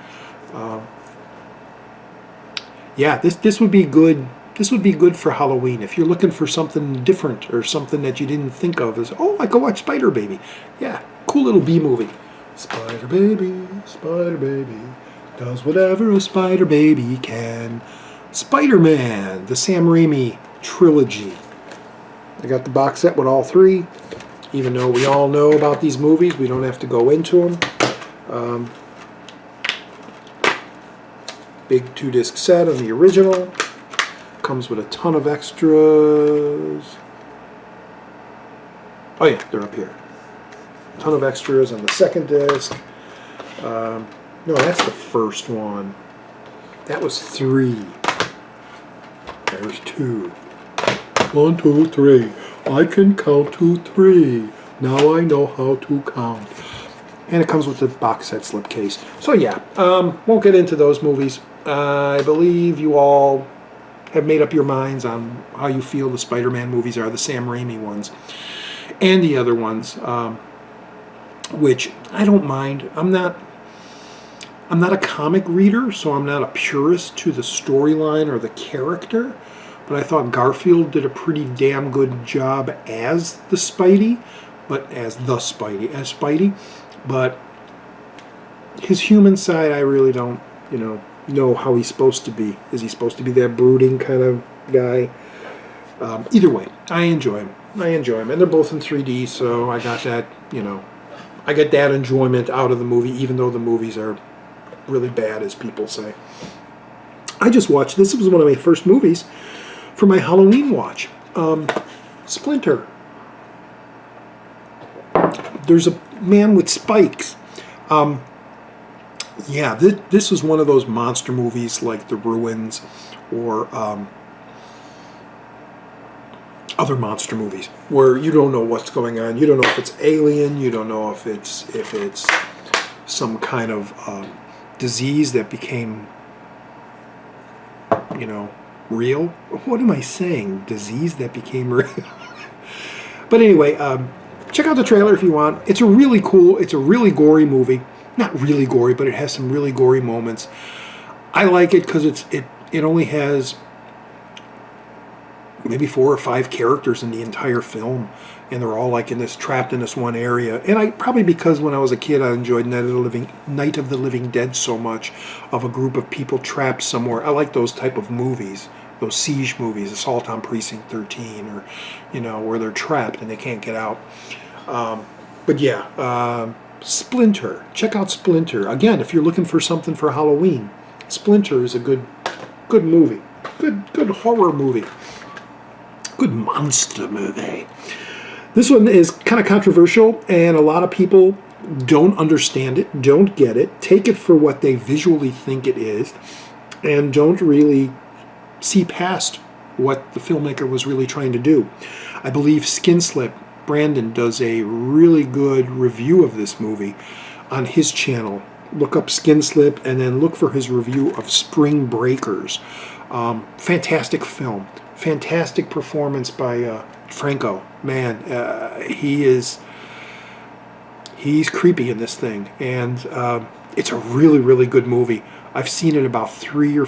yeah, this would be good. This would be good for Halloween if you're looking for something different or something that you didn't think of as, oh, I go watch Spider Baby. Yeah, cool little B movie. Spider Baby does whatever a Spider Baby can. Spider-Man, the Sam Raimi trilogy. I got the box set with all three. Even though we all know about these movies, we don't have to go into them. Big 2-disc set on the original. Comes with a ton of extras. Oh yeah, they're up here. A ton of extras on the second disc. No, that's the first one. That was 3. There's 2. 1, 2, 3. I can count to 3. Now I know how to count. And it comes with the box set slipcase. So yeah, won't get into those movies. I believe you all have made up your minds on how you feel the Spider-Man movies are, the Sam Raimi ones, and the other ones, which I don't mind. I'm not a comic reader, so I'm not a purist to the storyline or the character, but I thought Garfield did a pretty damn good job as the Spidey, as Spidey, but his human side, I really don't, know how he's supposed to be. Is he supposed to be that brooding kind of guy? Either way, I enjoy him. And they're both in 3D, so I got that, I get that enjoyment out of the movie, even though the movies are really bad, as people say. I just watched, this was one of my first movies for my Halloween watch. Splinter. There's a man with spikes. Yeah, this was one of those monster movies like The Ruins or other monster movies where you don't know what's going on. You don't know if it's alien. You don't know if it's some kind of disease that became, real. What am I saying? Disease that became real. But anyway, check out the trailer if you want. It's a really gory movie. Not really gory, but it has some really gory moments. I like it because it only has maybe 4 or 5 characters in the entire film, and they're all like trapped in this one area. And probably because when I was a kid I enjoyed Night of the Living Dead so much, of a group of people trapped somewhere. I like those type of movies, those siege movies, Assault on Precinct 13, or where they're trapped and they can't get out. But yeah. Splinter. Check out Splinter. Again, if you're looking for something for Halloween, Splinter is a good movie. Good horror movie. Good monster movie. This one is kind of controversial, and a lot of people don't understand it, don't get it, take it for what they visually think it is, and don't really see past what the filmmaker was really trying to do. I believe Skinslip Brandon does a really good review of this movie on his channel. Look up Skinslip and then look for his review of Spring Breakers. Fantastic film. Fantastic performance by Franco. Man, he's creepy in this thing. And it's a really, really good movie. I've seen it about 3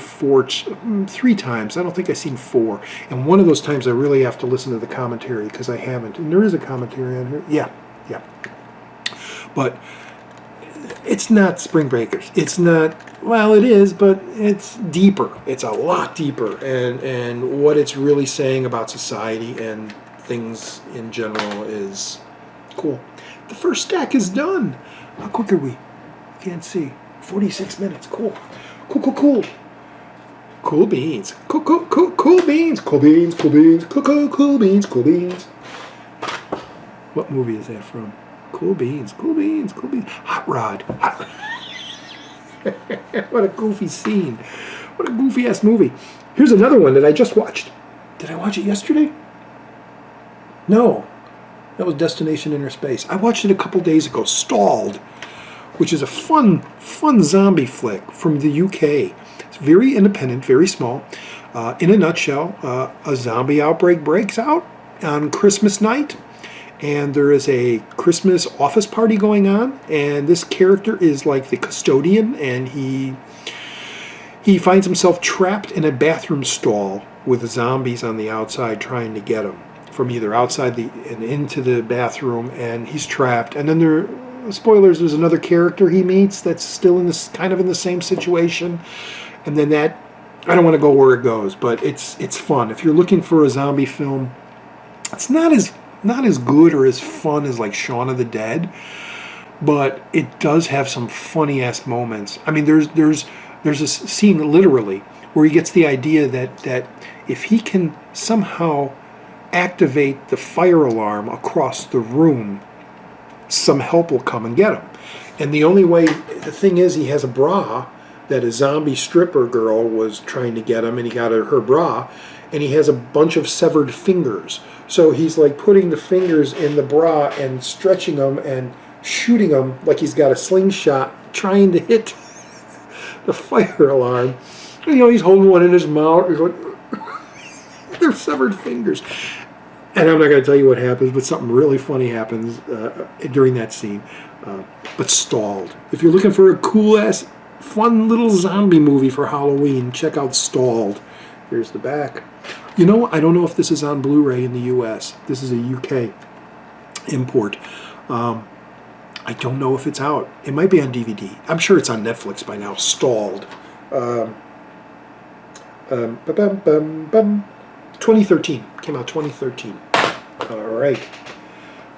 times. I don't think I've seen 4. And one of those times I really have to listen to the commentary because I haven't. And there is a commentary on here. Yeah. But it's not Spring Breakers. It's not, well, it is, but it's deeper. It's a lot deeper. And what it's really saying about society and things in general is cool. The first stack is done. How quick are we? Can't see. 46 minutes. Cool. Cool beans. Cool beans. What movie is that from? Cool beans. Hot Rod. What a goofy scene. What a goofy ass movie. Here's another one that I just watched. Did I watch it yesterday? No. That was Destination Inner Space. I watched it a couple days ago. Stalled, which is a fun zombie flick from the UK. It's very independent, very small. In a nutshell, a zombie outbreak breaks out on Christmas night, and there is a Christmas office party going on, and this character is like the custodian, and he finds himself trapped in a bathroom stall with zombies on the outside trying to get him from either outside and into the bathroom, and he's trapped. And then spoilers, there's another character he meets that's still in the same situation, and then that I don't want to go where it goes, but it's fun. If you're looking for a zombie film, it's not as good or as fun as like Shaun of the Dead, but it does have some funny ass moments. I mean, there's a scene literally where he gets the idea that if he can somehow activate the fire alarm across the room, some help will come and get him. And the only way, the thing is, he has a bra that a zombie stripper girl was trying to get him, and he got her bra, and he has a bunch of severed fingers. So he's like putting the fingers in the bra and stretching them and shooting them like he's got a slingshot, trying to hit the fire alarm. And, you know, he's holding one in his mouth. He's like, they're severed fingers. And I'm not going to tell you what happens, but something really funny happens during that scene. But Stalled. If you're looking for a cool-ass, fun little zombie movie for Halloween, check out Stalled. Here's the back. You know, I don't know if this is on Blu-ray in the U.S. This is a UK import. I don't know if it's out. It might be on DVD. I'm sure it's on Netflix by now. Stalled. 2013. Came out 2013. All right.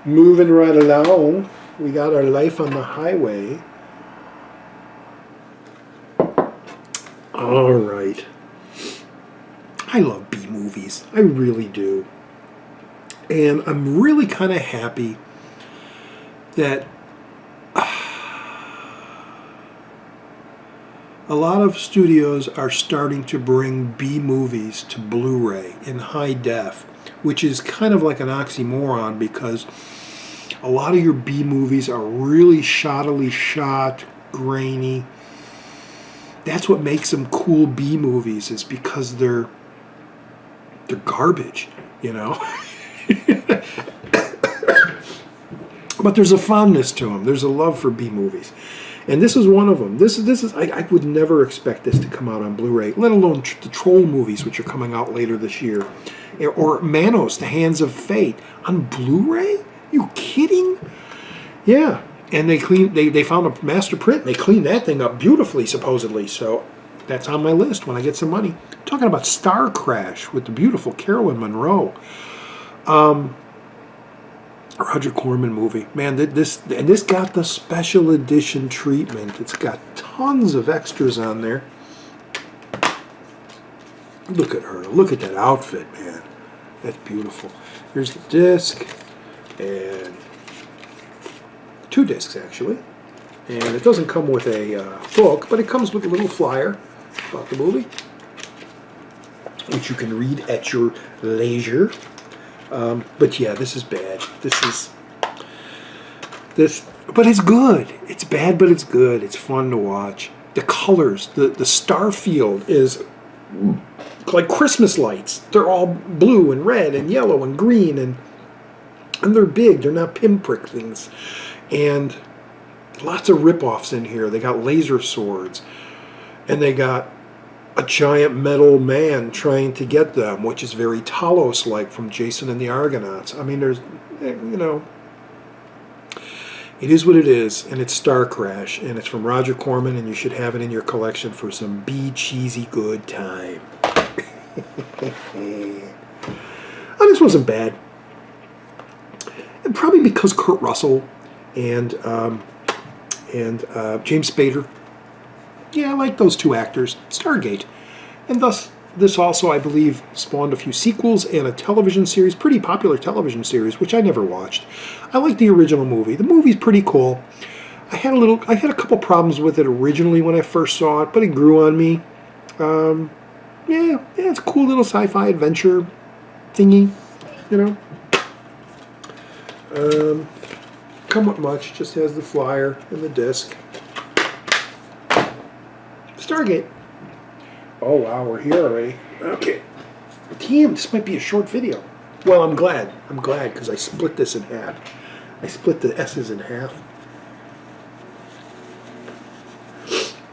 Moving right along. We got Our Life on the Highway. All right. I love B movies. I really do. And I'm really kind of happy that a lot of studios are starting to bring B movies to Blu-ray in high def, which is kind of like an oxymoron because a lot of your B movies are really shoddily shot, grainy. That's what makes them cool B movies, is because they're garbage, you know. But there's a fondness to them. There's a love for B movies. And this is one of them. This is I would never expect this to come out on Blu-ray, let alone the Troll movies, which are coming out later this year. Or Manos, The Hands of Fate, on Blu-ray? You kidding? Yeah. And they found a master print. They cleaned that thing up beautifully, supposedly. So that's on my list when I get some money. I'm talking about Starcrash with the beautiful Carolyn Monroe. Roger Corman movie. Man, this got the special edition treatment. It's got tons of extras on there. Look at her. Look at that outfit, man. That's beautiful. Here's the disc. And 2 discs, actually. And it doesn't come with a book, but it comes with a little flyer about the movie, which you can read at your leisure. But yeah, this is bad. But it's good. It's bad, but it's good. It's fun to watch. The colors, the star field is like Christmas lights. They're all blue and red and yellow and green, and they're big. They're not pinprick things. And lots of rip-offs in here. They got laser swords, and they got a giant metal man trying to get them, which is very Talos-like from Jason and the Argonauts. I mean, there's, you know, it is what it is, and it's Starcrash, and it's from Roger Corman, and you should have it in your collection for some cheesy good time. Oh, this wasn't bad. And probably because Kurt Russell and James Spader. Yeah, I like those 2 actors. Stargate. And thus, this also, I believe, spawned a few sequels and a television series, pretty popular television series, which I never watched. I like the original movie. The movie's pretty cool. I had a couple problems with it originally when I first saw it, but it grew on me. Yeah, it's a cool little sci-fi adventure thingy, you know. Come with much, just has the flyer and the disc. Stargate. Oh wow, we're here already. Okay. Damn, this might be a short video. Well, I'm glad. I'm glad because I split this in half. I split the S's in half.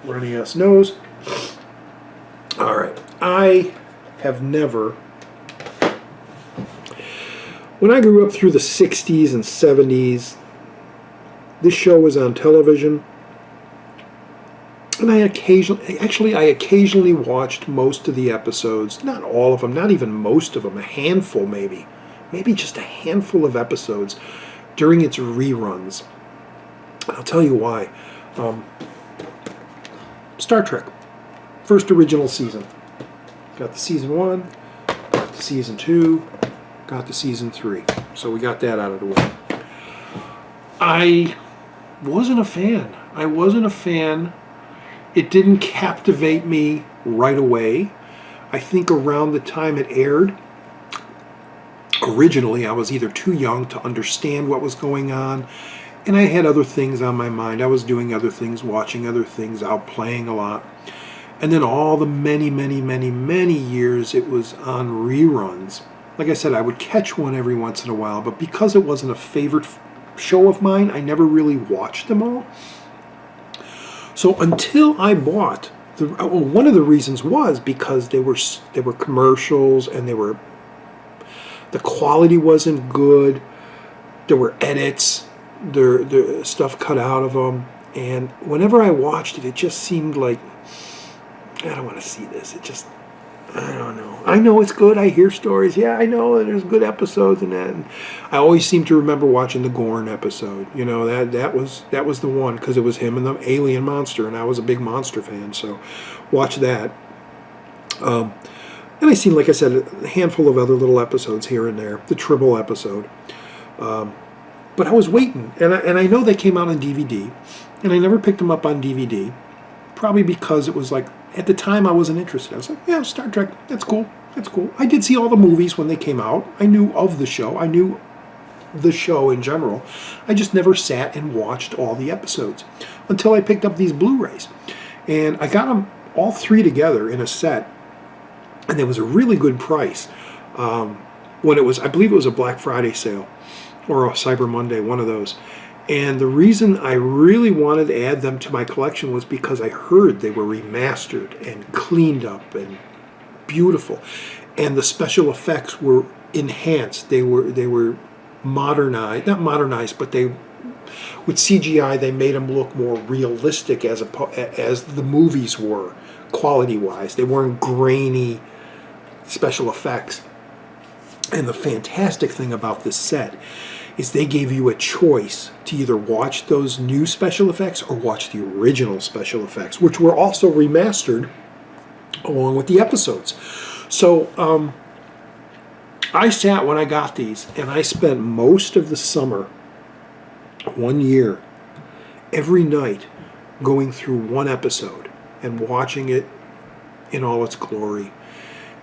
Runny ass nose. Alright. I have never... When I grew up through the 60s and 70s, this show was on television. And I occasionally watched most of the episodes, not all of them, not even most of them, a handful maybe just a handful of episodes during its reruns. I'll tell you why. Star Trek, first original season. Got the season 1, got the season 2, got the season 3. So we got that out of the way. I wasn't a fan. It didn't captivate me right away. I think around the time it aired, originally I was either too young to understand what was going on, and I had other things on my mind. I was doing other things, watching other things, out playing a lot. And then all the many years it was on reruns. Like I said, I would catch one every once in a while, but because it wasn't a favorite show of mine, I never really watched them all. So until I bought, one of the reasons was because they were commercials, and the quality wasn't good. There were edits, the stuff cut out of them, and whenever I watched it, it just seemed like, I don't want to see this. I don't know. I know it's good. I hear stories. Yeah, I know there's good episodes and that. And I always seem to remember watching the Gorn episode. You know, that was the one, because it was him and the alien monster, and I was a big monster fan. So, watch that. And I seen, like I said, a handful of other little episodes here and there. The Tribble episode. But I was waiting, and I know they came out on DVD, and I never picked them up on DVD. Probably because it was like, at the time I wasn't interested. I was like, yeah, Star Trek, that's cool. I did see all the movies when they came out. I knew of the show. I knew the show in general. I just never sat and watched all the episodes until I picked up these Blu-rays. And I got them all 3 together in a set, and it was a really good price. When it was, I believe it was a Black Friday sale or a Cyber Monday, one of those. And the reason I really wanted to add them to my collection was because I heard they were remastered and cleaned up and beautiful, and the special effects were enhanced. They were modernized, not modernized, but with CGI they made them look more realistic as the movies were, quality-wise. They weren't grainy special effects. And the fantastic thing about this set is they gave you a choice to either watch those new special effects or watch the original special effects, which were also remastered along with the episodes. So I sat when I got these, and I spent most of the summer, 1 year, every night going through one episode and watching it in all its glory.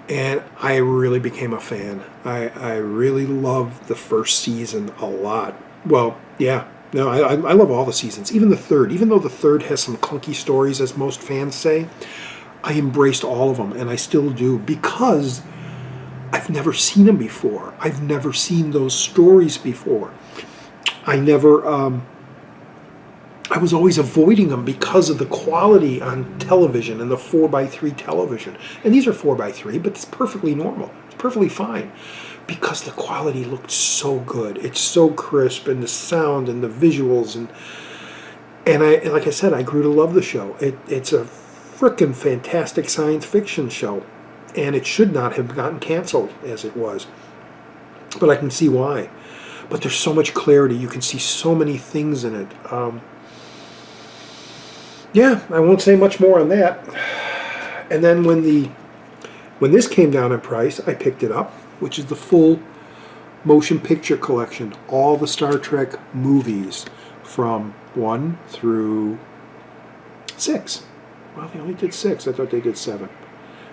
And I really became a fan. I really loved the first season a lot. Well, yeah. No, I love all the seasons. Even the third. Even though the third has some clunky stories, as most fans say, I embraced all of them, and I still do, because I've never seen them before. I've never seen those stories before. I was always avoiding them because of the quality on television and the 4x3 television. And these are 4x3, but it's perfectly normal. It's perfectly fine because the quality looked so good. It's so crisp, and the sound and the visuals. And like I said, I grew to love the show. It's a frickin' fantastic science fiction show. And it should not have gotten canceled as it was. But I can see why. But there's so much clarity. You can see so many things in it. Yeah, I won't say much more on that. And then when this came down in price, I picked it up, which is the full motion picture collection. All the Star Trek movies from 1 through 6. Well, they only did 6. I thought they did 7.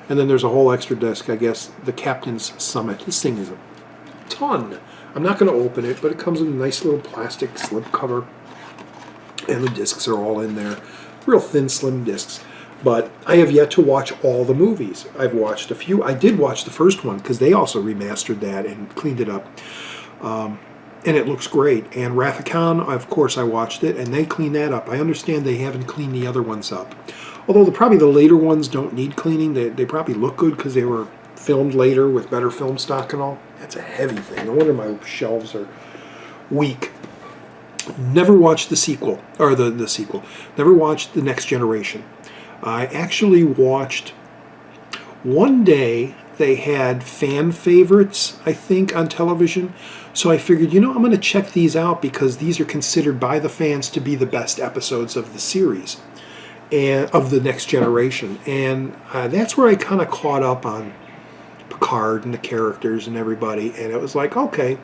And then there's a whole extra disc, I guess, the Captain's Summit. This thing is a ton. I'm not going to open it, but it comes in a nice little plastic slip cover. And the discs are all in there. Real thin, slim discs. But I have yet to watch all the movies. I've watched a few. I did watch the first one because they also remastered that and cleaned it up. And it looks great. And Wrath of Khan, of course, I watched it, and they cleaned that up. I understand they haven't cleaned the other ones up. Although probably the later ones don't need cleaning. They probably look good because they were filmed later with better film stock and all. That's a heavy thing. No wonder my shelves are weak. Never watched the sequel, or the sequel. Never watched The Next Generation. I actually watched one day. They had fan favorites, I think, on television. So I figured, I'm going to check these out because these are considered by the fans to be the best episodes of the series and of the Next Generation. And that's where I kind of caught up on Picard and the characters and everybody. And it was like, okay,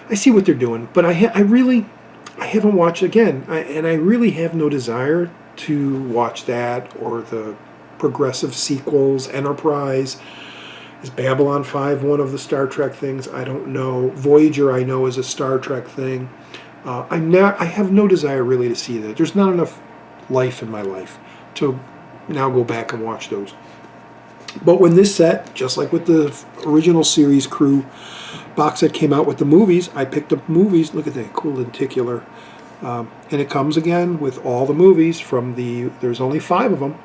I see what they're doing. But I haven't watched again. And I really have no desire to watch that or the progressive sequels, Enterprise. Is Babylon 5 one of the Star Trek things? I don't know. Voyager, I know, is a Star Trek thing. I have no desire really to see that. There's not enough life in my life to now go back and watch those. But when this set, just like with the original series crew box set came out with the movies, I picked up movies. Look at that cool lenticular. And it comes again with all the movies from there's only 5 of them.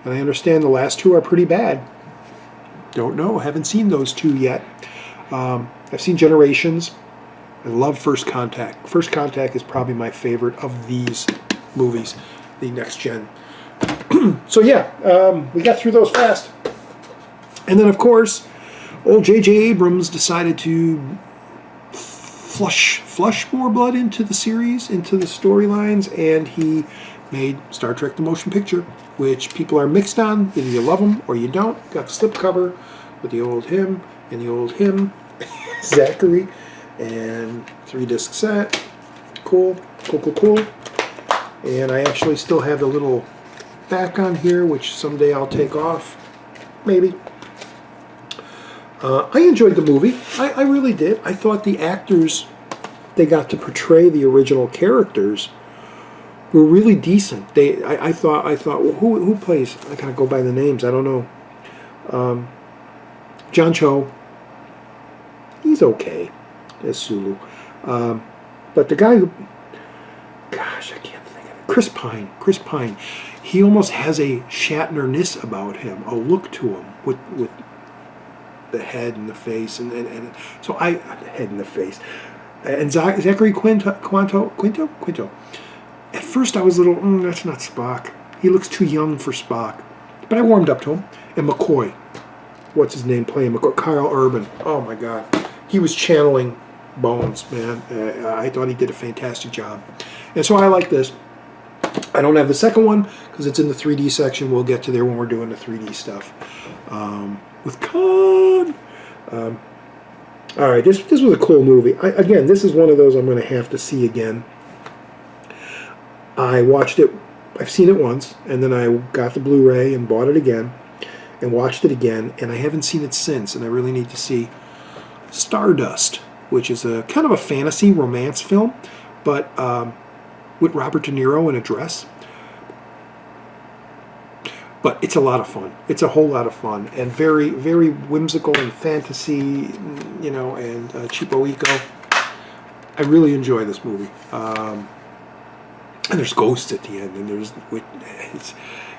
And I understand the last 2 are pretty bad. Don't know. Haven't seen those 2 yet. I've seen Generations. I love First Contact. First Contact is probably my favorite of these movies, the Next Gen. So yeah, we got through those fast. And then, of course, old J.J. Abrams decided to flush more blood into the series, into the storylines, and he made Star Trek the Motion Picture, which people are mixed on. Either you love them or you don't. Got the slipcover with the old him and the old him, Zachary, and 3-disc set. Cool. And I actually still have the little back on here, which someday I'll take off, maybe. I enjoyed the movie. I really did. I thought the actors they got to portray the original characters were really decent. I thought, well, who plays? I gotta go by the names. I don't know. John Cho, he's okay as Sulu, but the guy who, gosh, I can't think of it. Chris Pine. He almost has a Shatner-ness about him, a look to him with the head and the face, and so the head and the face, and Zachary Quinto. At first I was a little, that's not Spock. He looks too young for Spock. But I warmed up to him. And McCoy, what's his name playing McCoy? Kyle Urban. Oh my God. He was channeling Bones, man. I thought he did a fantastic job. And so I like this. I don't have the second one because it's in the 3D section. We'll get to there when we're doing the 3D stuff. With Khan. All right, this was a cool movie. Again, this is one of those I'm going to have to see again. I watched it, I've seen it once, and then I got the Blu-ray and bought it again and watched it again, and I haven't seen it since, and I really need to see Stardust, which is a kind of a fantasy romance film, but with Robert De Niro in a dress. But it's a lot of fun. It's a whole lot of fun, and very, very whimsical and fantasy, and cheapo-eco. I really enjoy this movie. And there's ghosts at the end, and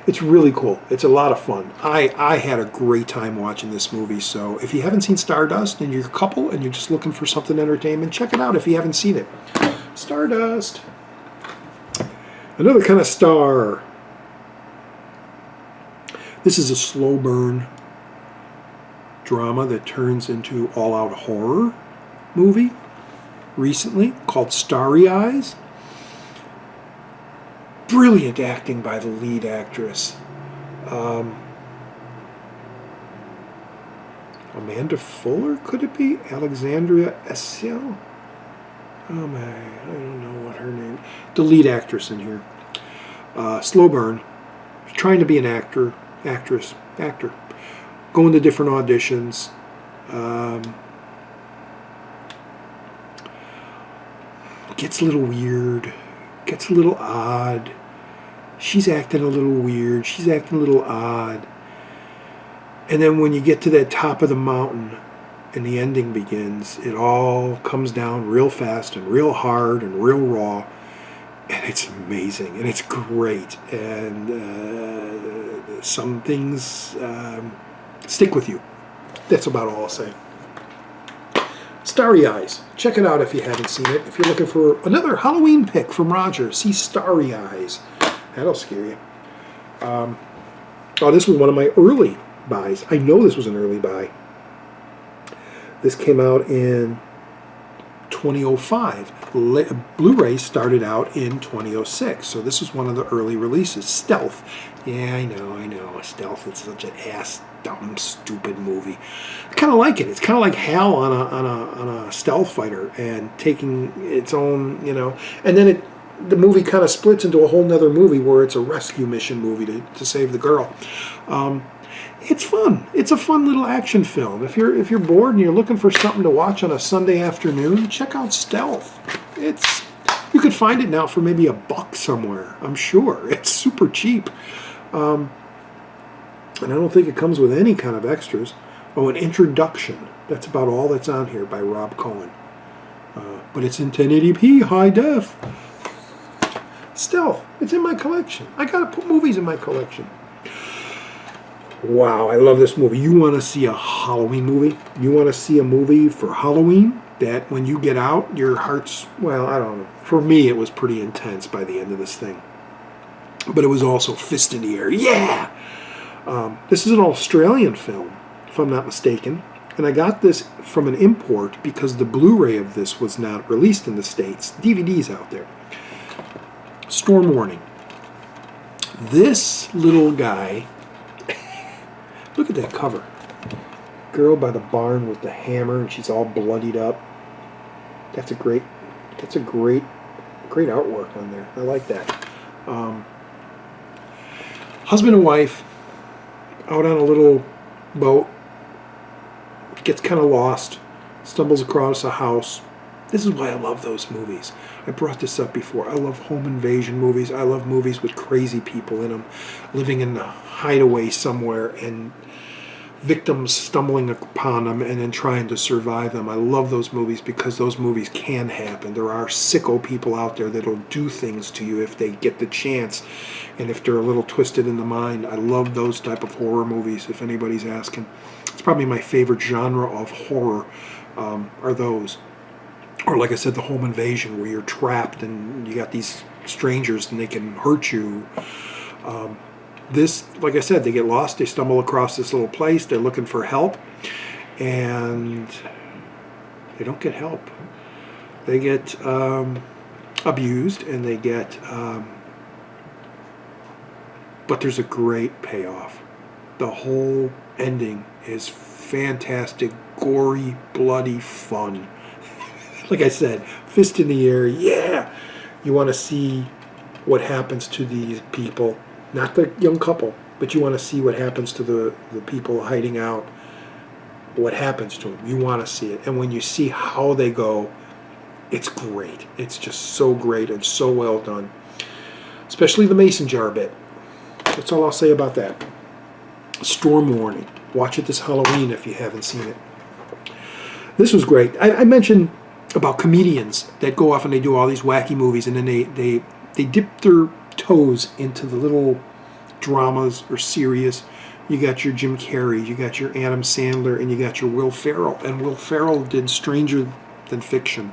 it's really cool. It's a lot of fun. I had a great time watching this movie, so if you haven't seen Stardust and you're a couple and you're just looking for something entertainment, check it out if you haven't seen it. Stardust. Another kind of star. This is a slow burn drama that turns into all-out horror movie recently called Starry Eyes. Brilliant acting by the lead actress. Amanda Fuller, could it be? Alexandria Essel? Oh my, I don't know what her name. The lead actress in here. Slow burn. Trying to be an actor. Going to different auditions. Gets a little weird. Gets a little odd. She's acting a little weird. She's acting a little odd. And then when you get to that top of the mountain and the ending begins, it all comes down real fast and real hard and real raw. And it's amazing. And it's great. And some things stick with you. That's about all I'll say. Starry Eyes. Check it out if you haven't seen it. If you're looking for another Halloween pick from Roger, see Starry Eyes. That'll scare you. Oh, this was one of my early buys. I know this was an early buy. This came out in 2005. Blu-ray started out in 2006, so this was one of the early releases. Stealth. Yeah, I know. Stealth is such an ass, dumb, stupid movie. I kind of like it. It's kind of like Hal on a stealth fighter and taking its own, and then the movie kind of splits into a whole nother movie where it's a rescue mission movie to save the girl. It's fun. It's a fun little action film. If you're bored and you're looking for something to watch on a Sunday afternoon, check out Stealth. You could find it now for maybe $1 somewhere. I'm sure it's super cheap, and I don't think it comes with any kind of extras. Oh, an introduction. That's about all that's on here by Rob Cohen. But it's in 1080p high def. Stealth. It's in my collection. I gotta put movies in my collection. Wow, I love this movie. You want to see a Halloween movie? You want to see a movie for Halloween that when you get out, your heart's, well, I don't know. For me, it was pretty intense by the end of this thing. But it was also fist in the air. Yeah! This is an Australian film, if I'm not mistaken. And I got this from an import because the Blu-ray of this was not released in the States. DVD's out there. Storm Warning. This little guy... Look at that cover. Girl by the barn with the hammer, and she's all bloodied up. That's a great artwork on there. I like that. Husband and wife out on a little boat, gets kind of lost, stumbles across a house. This is why I love those movies. I brought this up before. I love home invasion movies. I love movies with crazy people in them, living in a hideaway somewhere and victims stumbling upon them and then trying to survive them. I love those movies because those movies can happen. There are sicko people out there that'll do things to you if they get the chance and if they're a little twisted in the mind. I love those type of horror movies, if anybody's asking. It's probably my favorite genre of horror, are those. Or like I said, the home invasion where you're trapped and you got these strangers and they can hurt you. This, like I said, they get lost, they stumble across this little place, they're looking for help, and they don't get help. They get abused, and they get, but there's a great payoff. The whole ending is fantastic, gory, bloody fun. Like I said, fist in the air, yeah! You want to see what happens to these people. Not the young couple, but you want to see what happens to the people hiding out. What happens to them. You want to see it. And when you see how they go, it's great. It's just so great and so well done. Especially the mason jar bit. That's all I'll say about that. Storm Warning. Watch it this Halloween if you haven't seen it. This was great. I mentioned about comedians that go off and they do all these wacky movies and then they dip their toes into the little dramas or serious. You got your Jim Carrey, you got your Adam Sandler, and you got your Will Ferrell. And Will Ferrell did Stranger Than Fiction,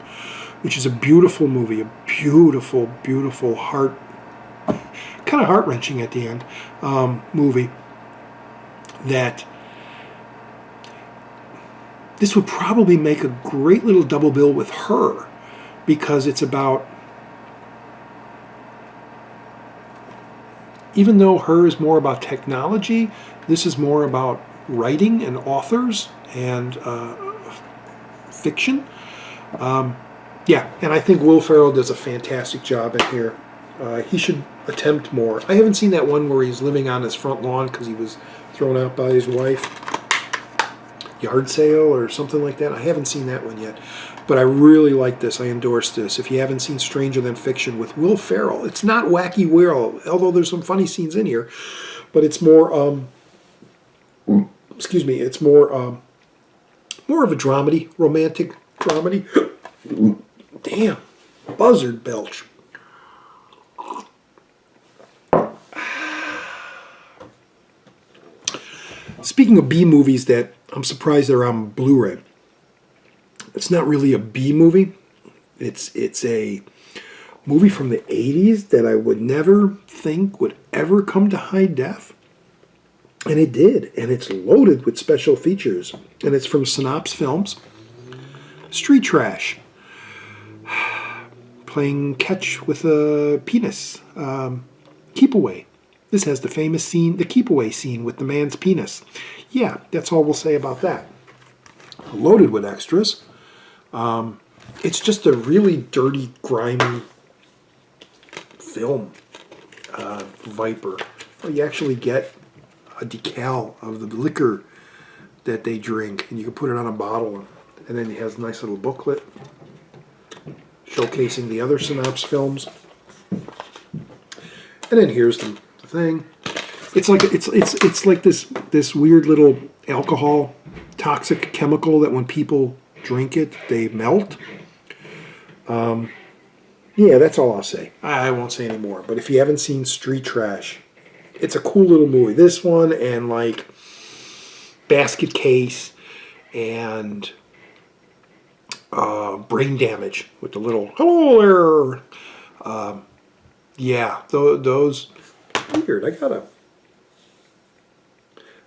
which is a beautiful movie, a beautiful, beautiful kind of heart-wrenching at the end movie. That this would probably make a great little double bill with Her, because it's about, even though Her is more about technology, this is more about writing and authors and fiction. Yeah, and I think Will Ferrell does a fantastic job in here. He should attempt more. I haven't seen that one where he's living on his front lawn because he was thrown out by his wife. Yard sale or something like that. I haven't seen that one yet. But I really like this. I endorse this. If you haven't seen Stranger Than Fiction with Will Ferrell, it's not Wacky Will, although there's some funny scenes in here. But it's more, it's more of a dramedy, romantic dramedy. Damn, buzzard belch. Speaking of B movies that I'm surprised they're on Blu-ray. It's not really a B movie. It's a movie from the 80s that I would never think would ever come to high def. And it did, and it's loaded with special features. And it's from Synopsis Films. Street Trash. Playing catch with a penis. Keep away. This has the famous scene, the keep away scene with the man's penis. Yeah, that's all we'll say about that. Loaded with extras. It's just a really dirty, grimy film. Viper. Well, you actually get a decal of the liquor that they drink, and you can put it on a bottle, and then it has a nice little booklet showcasing the other Synopsis films. And then here's the thing. It's like this weird little alcohol, toxic chemical that when people drink it, they melt. Yeah, that's all I'll say. I won't say any more. But if you haven't seen Street Trash, it's a cool little movie. This one and like Basket Case and Brain Damage with the little hello there. Yeah, those weird. I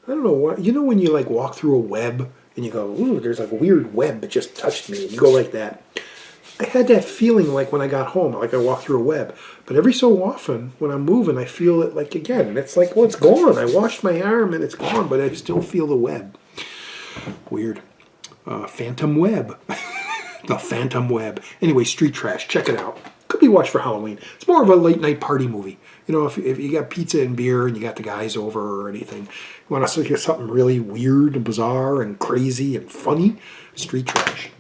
don't know what. You know when you like walk through a web and you go, ooh, there's like a weird web that just touched me, and you go like that. I had that feeling like when I got home, like I walked through a web. But every so often, when I'm moving, I feel it like again. And it's like, well, it's gone. I washed my arm and it's gone, but I still feel the web. Weird. Phantom Web. The Phantom Web. Anyway, Street Trash. Check it out. Could be watched for Halloween. It's more of a late night party movie. You know, if you got pizza and beer and you got the guys over or anything, you want to hear something really weird and bizarre and crazy and funny, Street Trash.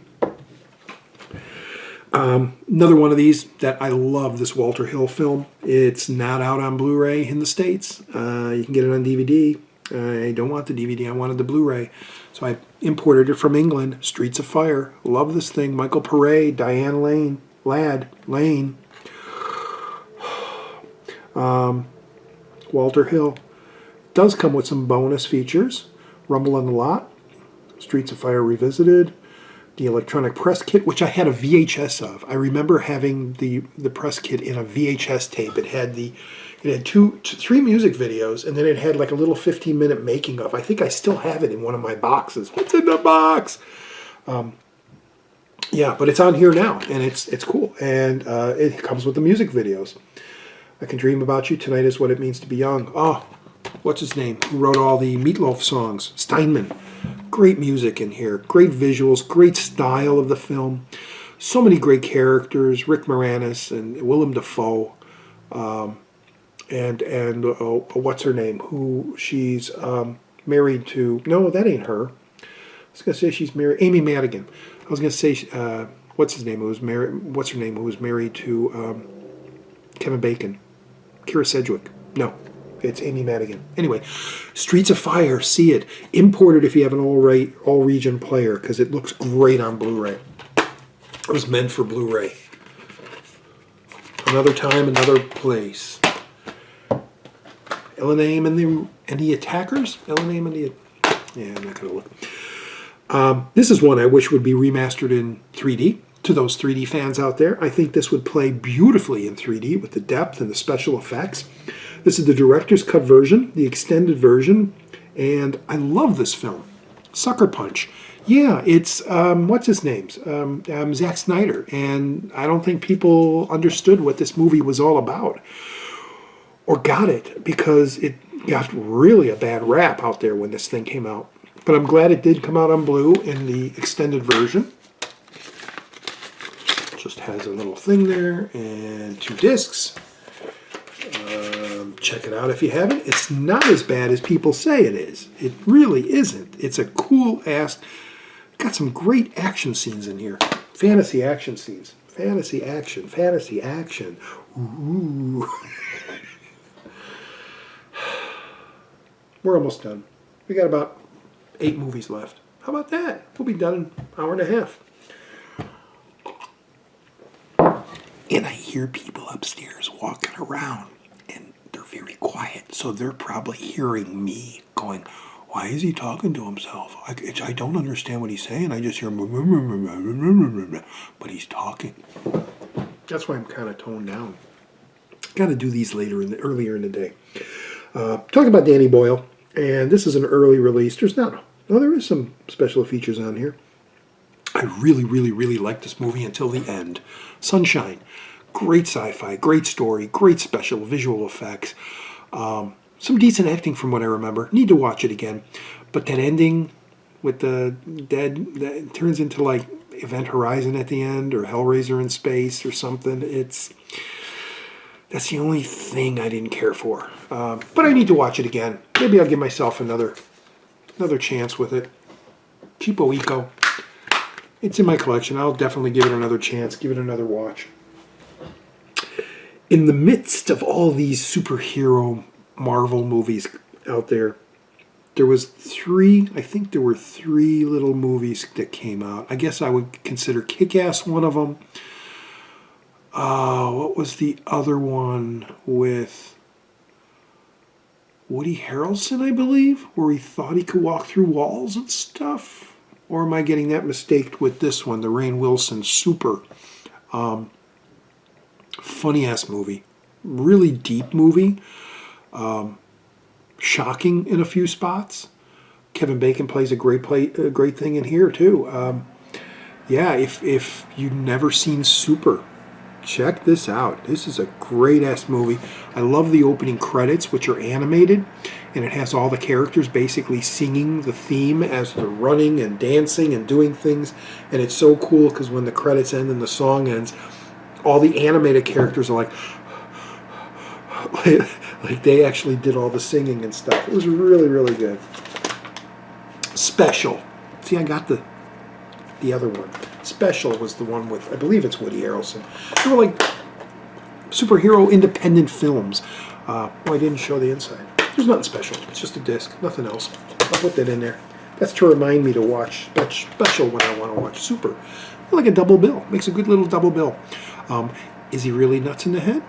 Another one of these that I love, this Walter Hill film. It's not out on Blu-ray in the States. You can get it on DVD. I don't want the DVD. I wanted the Blu-ray. So I imported it from England. Streets of Fire. Love this thing. Michael Paré, Diane Lane. Walter Hill. Does come with some bonus features. Rumble on the Lot. Streets of Fire Revisited. The electronic press kit, which I had a VHS of. I remember having the press kit in a VHS tape. It had three music videos, and then it had like a little 15-minute making of. I think I still have it in one of my boxes. What's in the box? Yeah, but it's on here now, and it's cool. And it comes with the music videos. I Can Dream About You, Tonight Is What It Means to Be Young. Oh, what's his name? Who wrote all the Meatloaf songs? Steinman. Great music in here. Great visuals. Great style of the film. So many great characters. Rick Moranis and Willem Dafoe. And what's her name? Who she's married to. No, that ain't her. I was going to say she's married. Amy Madigan. I was going to say, what's his name? What's her name? Who was married to Kevin Bacon. Kira Sedgwick. No. It's Amy Madigan. Anyway, Streets of Fire, see it. Import it if you have an all-region player, because it looks great on Blu-ray. It was meant for Blu-ray. Another time, another place. Ellen Aim and the Attackers? Ellen Aim and the... Yeah, I'm not going to look. This is one I wish would be remastered in 3D. To those 3D fans out there, I think this would play beautifully in 3D with the depth and the special effects. This is the director's cut version, the extended version, and I love this film. Sucker Punch. Yeah, it's, what's his name? Zack Snyder, and I don't think people understood what this movie was all about, or got it, because it got really a bad rap out there when this thing came out. But I'm glad it did come out on Blu in the extended version. Just has a little thing there, and 2 discs. Check it out if you haven't. It's not as bad as people say it is. It really isn't. It's a cool ass. Got some great action scenes in here. Fantasy action scenes. Fantasy action. Fantasy action. Ooh. We're almost done. We got about 8 movies left. How about that? We'll be done in an hour and a half. And I hear people upstairs walking around. They're very quiet, so they're probably hearing me going, why is he talking to himself? I don't understand what he's saying. I just hear, but he's talking. That's why I'm kind of toned down. Got to do these earlier in the day. Talking about Danny Boyle, And this is an early release. There's not, no, there is some special features on here. I really, really, really liked this movie until the end. Sunshine, great sci-fi, great story, great special visual effects. Some decent acting from what I remember. Need to watch it again. But that ending with the dead, that turns into like Event Horizon at the end, or Hellraiser in space or something. That's the only thing I didn't care for. But I need to watch it again. Maybe I'll give myself another chance with it. Cheapo Eco. It's in my collection. I'll definitely give it another chance, give it another watch. In the midst of all these superhero Marvel movies out there, there was I think there were three little movies that came out. I guess I would consider Kick-Ass one of them. What was the other one with Woody Harrelson, I believe, where he thought he could walk through walls and stuff? Or am I getting that mistaked with this one, the Rainn Wilson Super? Funny-ass movie. Really deep movie. Shocking in a few spots. Kevin Bacon plays a great thing in here, too. Yeah, if you've never seen Super, check this out. This is a great-ass movie. I love the opening credits, which are animated, and it has all the characters basically singing the theme as they're running and dancing and doing things, and it's so cool because when the credits end and the song ends, all the animated characters are like they actually did all the singing and stuff. It was really, really good. Special. See, I got the other one. Special was the one with, I believe it's Woody Harrelson. They were like superhero independent films. I didn't show the inside. There's nothing special. It's just a disc. Nothing else. I'll put that in there. That's to remind me to watch special when I want to watch Super. Like a double bill. Makes a good little double bill. Is he really nuts in the head?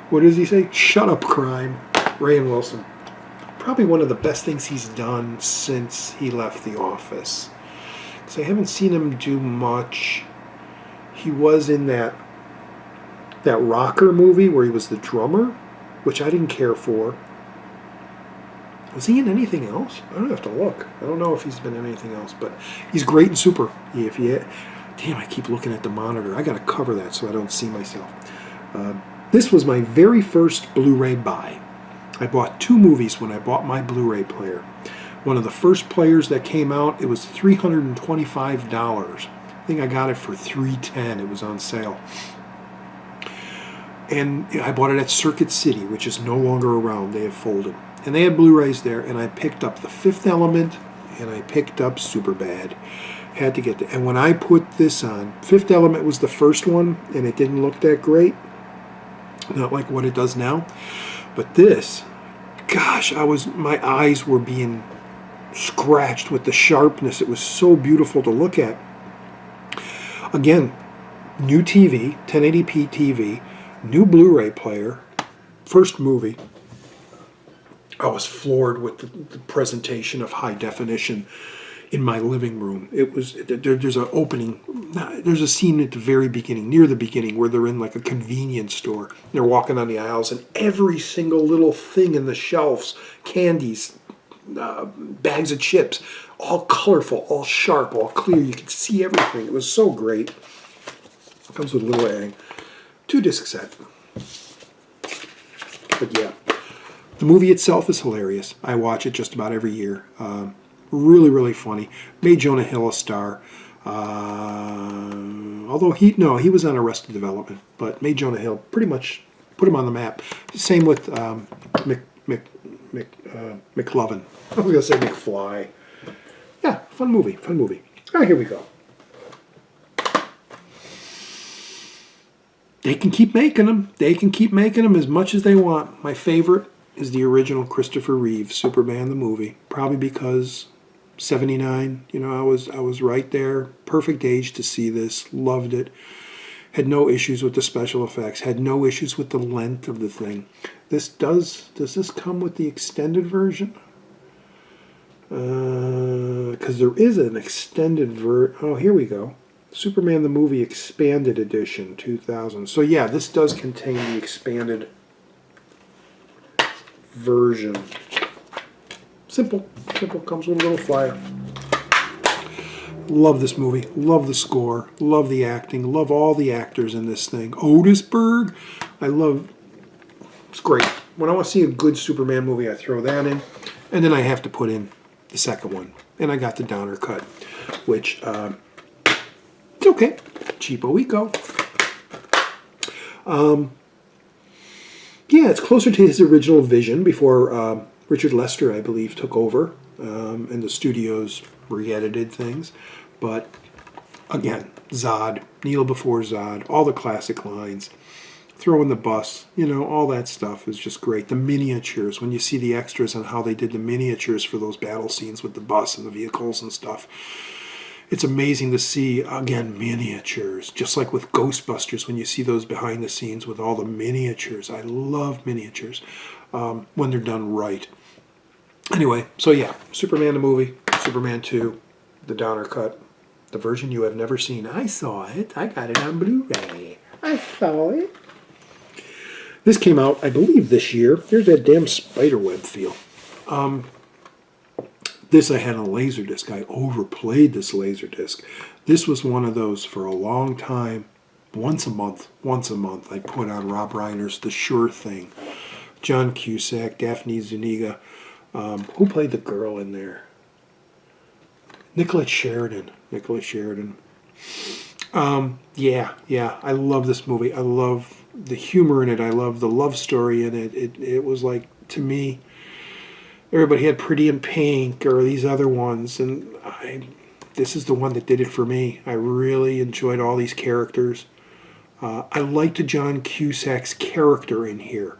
What does he say? Shut up, crime. Rainn Wilson. Probably one of the best things he's done since he left The Office. Because I haven't seen him do much. He was in that rocker movie where he was the drummer, which I didn't care for. Was he in anything else? I don't have to look. I don't know if he's been in anything else, but he's great in Super. Damn, I keep looking at the monitor. I got to cover that so I don't see myself. This was my very first Blu-ray buy. I bought 2 movies when I bought my Blu-ray player. One of the first players that came out, it was $325. I think I got it for $310. It was on sale. And I bought it at Circuit City, which is no longer around. They have folded. And they had Blu-rays there, and I picked up The Fifth Element, and I picked up Superbad. Had to get that. And when I put this on, Fifth Element was the first one, and it didn't look that great. Not like what it does now. But this, gosh, my eyes were being scratched with the sharpness. It was so beautiful to look at. Again, new TV, 1080p TV, new Blu-ray player, first movie. I was floored with the presentation of high definition in my living room. It was there's an opening. There's a scene at the very beginning, near the beginning, where they're in like a convenience store. They're walking on the aisles, and every single little thing in the shelves, candies, bags of chips, all colorful, all sharp, all clear. You could see everything. It was so great. It comes with a little egg. 2-disc set. But yeah. The movie itself is hilarious. I watch it just about every year. Really, really funny. Made Jonah Hill a star. Although he was on Arrested Development, but made Jonah Hill pretty much put him on the map. Same with McLovin. I was going to say McFly. Yeah, fun movie. All right, here we go. They can keep making them. They can keep making them as much as they want. My favorite is the original Christopher Reeve, Superman the movie. Probably because 79, I was right there. Perfect age to see this. Loved it. Had no issues with the special effects. Had no issues with the length of the thing. Does this come with the extended version? Because there is an extended version. Oh, here we go. Superman the Movie Expanded Edition, 2000. So yeah, this does contain the expanded version. Simple. Simple. Comes with a little flyer. Love this movie. Love the score. Love the acting. Love all the actors in this thing. Otisburg. I love... It's great. When I want to see a good Superman movie, I throw that in. And then I have to put in the second one. And I got the Downer cut, which... it's okay. Cheapo eco. Yeah, it's closer to his original vision before Richard Lester, I believe, took over. And the studios re-edited things. But, again, Zod, Kneel Before Zod, all the classic lines. Throw in the bus, you know, all that stuff is just great. The miniatures, when you see the extras on how they did the miniatures for those battle scenes with the bus and the vehicles and stuff. It's amazing to see, again, miniatures. Just like with Ghostbusters, when you see those behind the scenes with all the miniatures. I love miniatures when they're done right. Anyway, so yeah, Superman the movie, Superman 2, the Downer cut, the version you have never seen. I saw it. I got it on Blu-ray. I saw it. This came out, I believe, this year. There's that damn spiderweb feel. This I had on a Laserdisc. I overplayed this Laserdisc. This was one of those for a long time. Once a month, I put on Rob Reiner's The Sure Thing. John Cusack, Daphne Zuniga. Who played the girl in there? Nicolette Sheridan. Yeah, I love this movie. I love the humor in it. I love the love story in it. It was like, to me, everybody had Pretty in Pink or these other ones, and this is the one that did it for me. I really enjoyed all these characters. I liked John Cusack's character in here.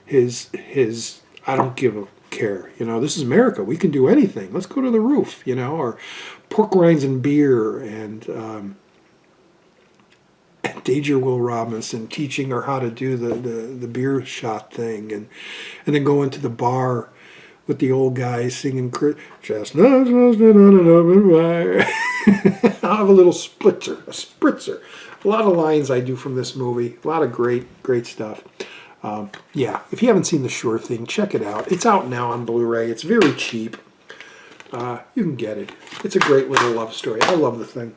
His I don't give a care. You know, this is America. We can do anything. Let's go to the roof, you know, or pork rinds and beer, and Danger Will Robinson teaching her how to do the beer shot thing, and then going to the bar with the old guys singing Chestnuts roasted on an open fire. I'll have a little spritzer. A lot of lines I do from this movie. A lot of great stuff. Yeah, if you haven't seen The Sure Thing, check it out. It's out now on Blu-ray. It's very cheap. You can get it. It's a great little love story. I love the thing.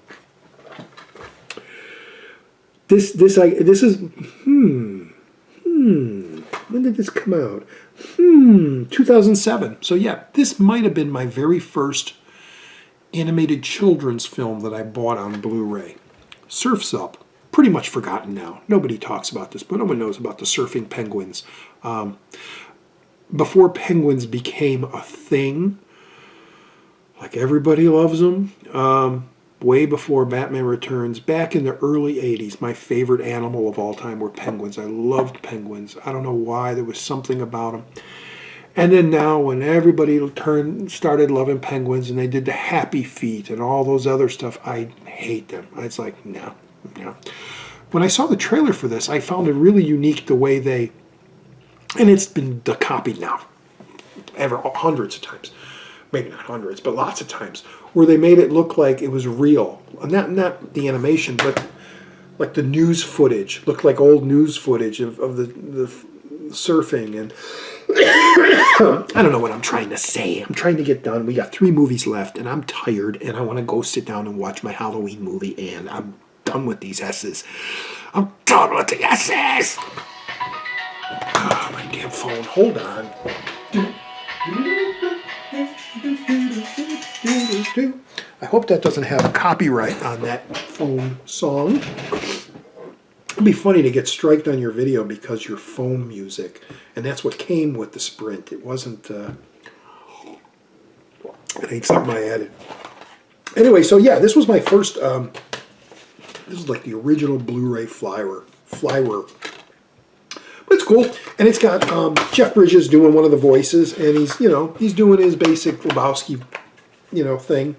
This is when did this come out? 2007. So yeah, this might have been my very first animated children's film that I bought on Blu-ray. Surf's Up. Pretty much forgotten now. Nobody talks about this, but no one knows about the surfing penguins. Before penguins became a thing, like everybody loves them, way before Batman Returns, back in the early 80s, my favorite animal of all time were penguins. I loved penguins. I don't know why. There was something about them. And then now when everybody started loving penguins and they did the Happy Feet and all those other stuff, I hate them. It's like, no. When I saw the trailer for this, I found it really unique the way they, and it's been copied now, hundreds of times. Maybe not hundreds, but lots of times, where they made it look like it was real. Not the animation, but like the news footage. Looked like old news footage of the surfing. And I don't know what I'm trying to say. I'm trying to get done. We got 3 movies left, and I'm tired, and I want to go sit down and watch my Halloween movie, and I'm done with these S's. I'm done with the S's! Oh, my damn phone. Hold on. I hope that doesn't have a copyright on that phone song. It'd be funny to get striked on your video because your phone music, and that's what came with the Sprint. It wasn't, it ain't something I added. Anyway, so yeah, this was my first, this is like the original Blu-ray flyer. But it's cool, and it's got Jeff Bridges doing one of the voices, and he's doing his basic Lebowski, thing.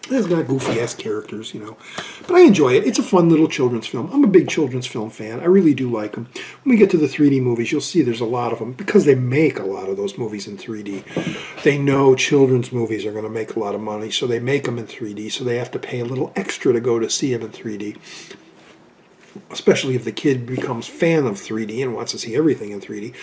It's got goofy-ass characters, But I enjoy it. It's a fun little children's film. I'm a big children's film fan. I really do like them. When we get to the 3D movies, you'll see there's a lot of them, because they make a lot of those movies in 3D. They know children's movies are going to make a lot of money, so they make them in 3D, so they have to pay a little extra to go to see them in 3D. especially if the kid becomes fan of 3D and wants to see everything in 3D.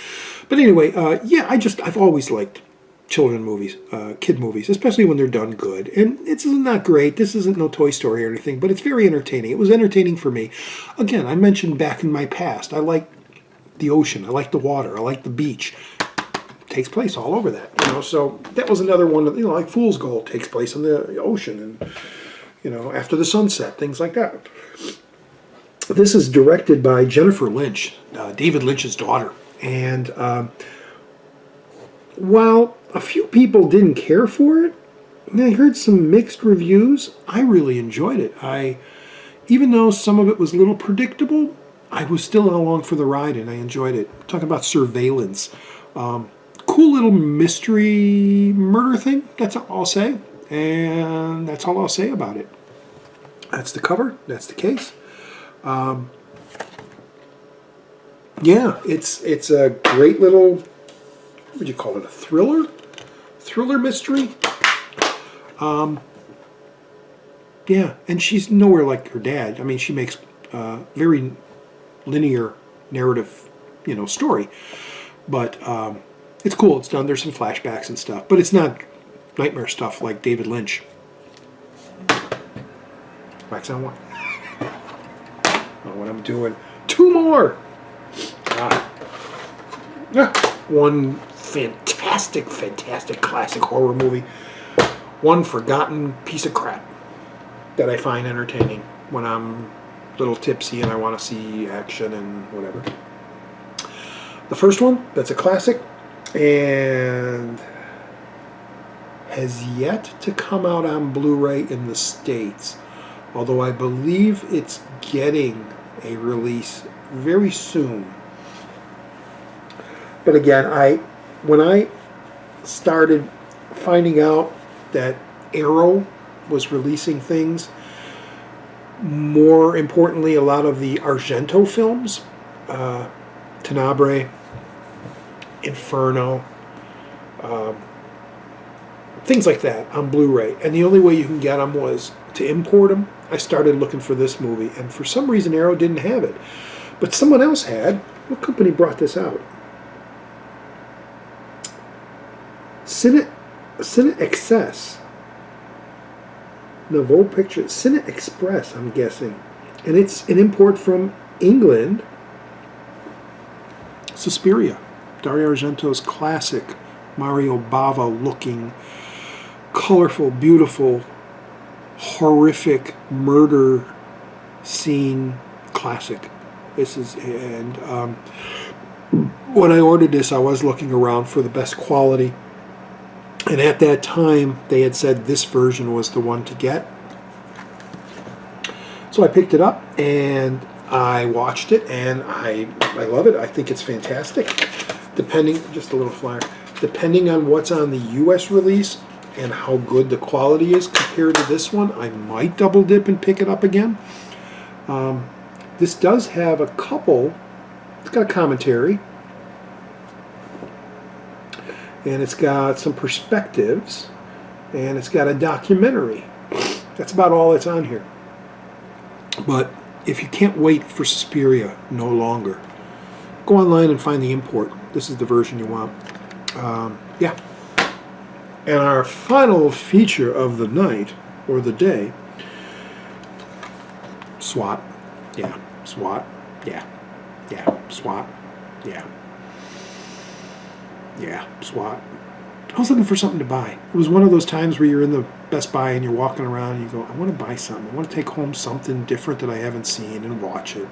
But anyway, yeah, I've always liked children movies, kid movies, especially when they're done good. And it's not great. This isn't no Toy Story or anything, but it's very entertaining. It was entertaining for me. Again, I mentioned back in my past, I like the ocean, I like the water, I like the beach. It takes place all over that, you know. So that was another one, you know, like Fool's Gold takes place in the ocean, and you know, after the sunset, things like that. This is directed by Jennifer Lynch, David Lynch's daughter, and while a few people didn't care for it, and I heard some mixed reviews, I really enjoyed it. Even though some of it was a little predictable, I was still along for the ride, and I enjoyed it. I'm talking about surveillance. Cool little mystery murder thing, that's all I'll say. And that's all I'll say about it. That's the cover, that's the case. Yeah, it's a great little, what would you call it, a thriller? Thriller mystery? Yeah, and she's nowhere like her dad. I mean, she makes very linear narrative, you know, story. But it's cool. It's done. There's some flashbacks and stuff. But it's not nightmare stuff like David Lynch. Wax on one. Oh, what I'm doing. Two more! One fantastic, fantastic classic horror movie. One forgotten piece of crap that I find entertaining when I'm a little tipsy and I want to see action and whatever. The first one, that's a classic, and has yet to come out on Blu-ray in the States, although I believe it's getting a release very soon. But again, when I started finding out that Arrow was releasing things, more importantly, a lot of the Argento films, Tenebrae, Inferno, things like that on Blu-ray. And the only way you can get them was to import them. I started looking for this movie, and for some reason Arrow didn't have it. But someone else had. What company brought this out? Cine Excess. Nouveau Pictures. Cine Express, I'm guessing. And it's an import from England. Suspiria. Dario Argento's classic Mario Bava looking, colorful, beautiful, horrific murder scene classic. This is, and when I ordered this, I was looking around for the best quality, and at that time they had said this version was the one to get. So I picked it up and I watched it, and I love it. I think it's fantastic. Depending, just a little flyer, depending on what's on the US release and how good the quality is compared to this one, I might double dip and pick it up again. This does have a couple, it's got a commentary, and it's got some perspectives, and it's got a documentary. That's about all that's on here. But if you can't wait for Suspiria no longer, go online and find the import. This is the version you want. Yeah. And our final feature of the night, or the day, SWAT. Yeah. SWAT. Yeah. Yeah. SWAT. Yeah. Yeah. SWAT. I was looking for something to buy. It was one of those times where you're in the Best Buy and you're walking around and you go, I want to buy something. I want to take home something different that I haven't seen and watch it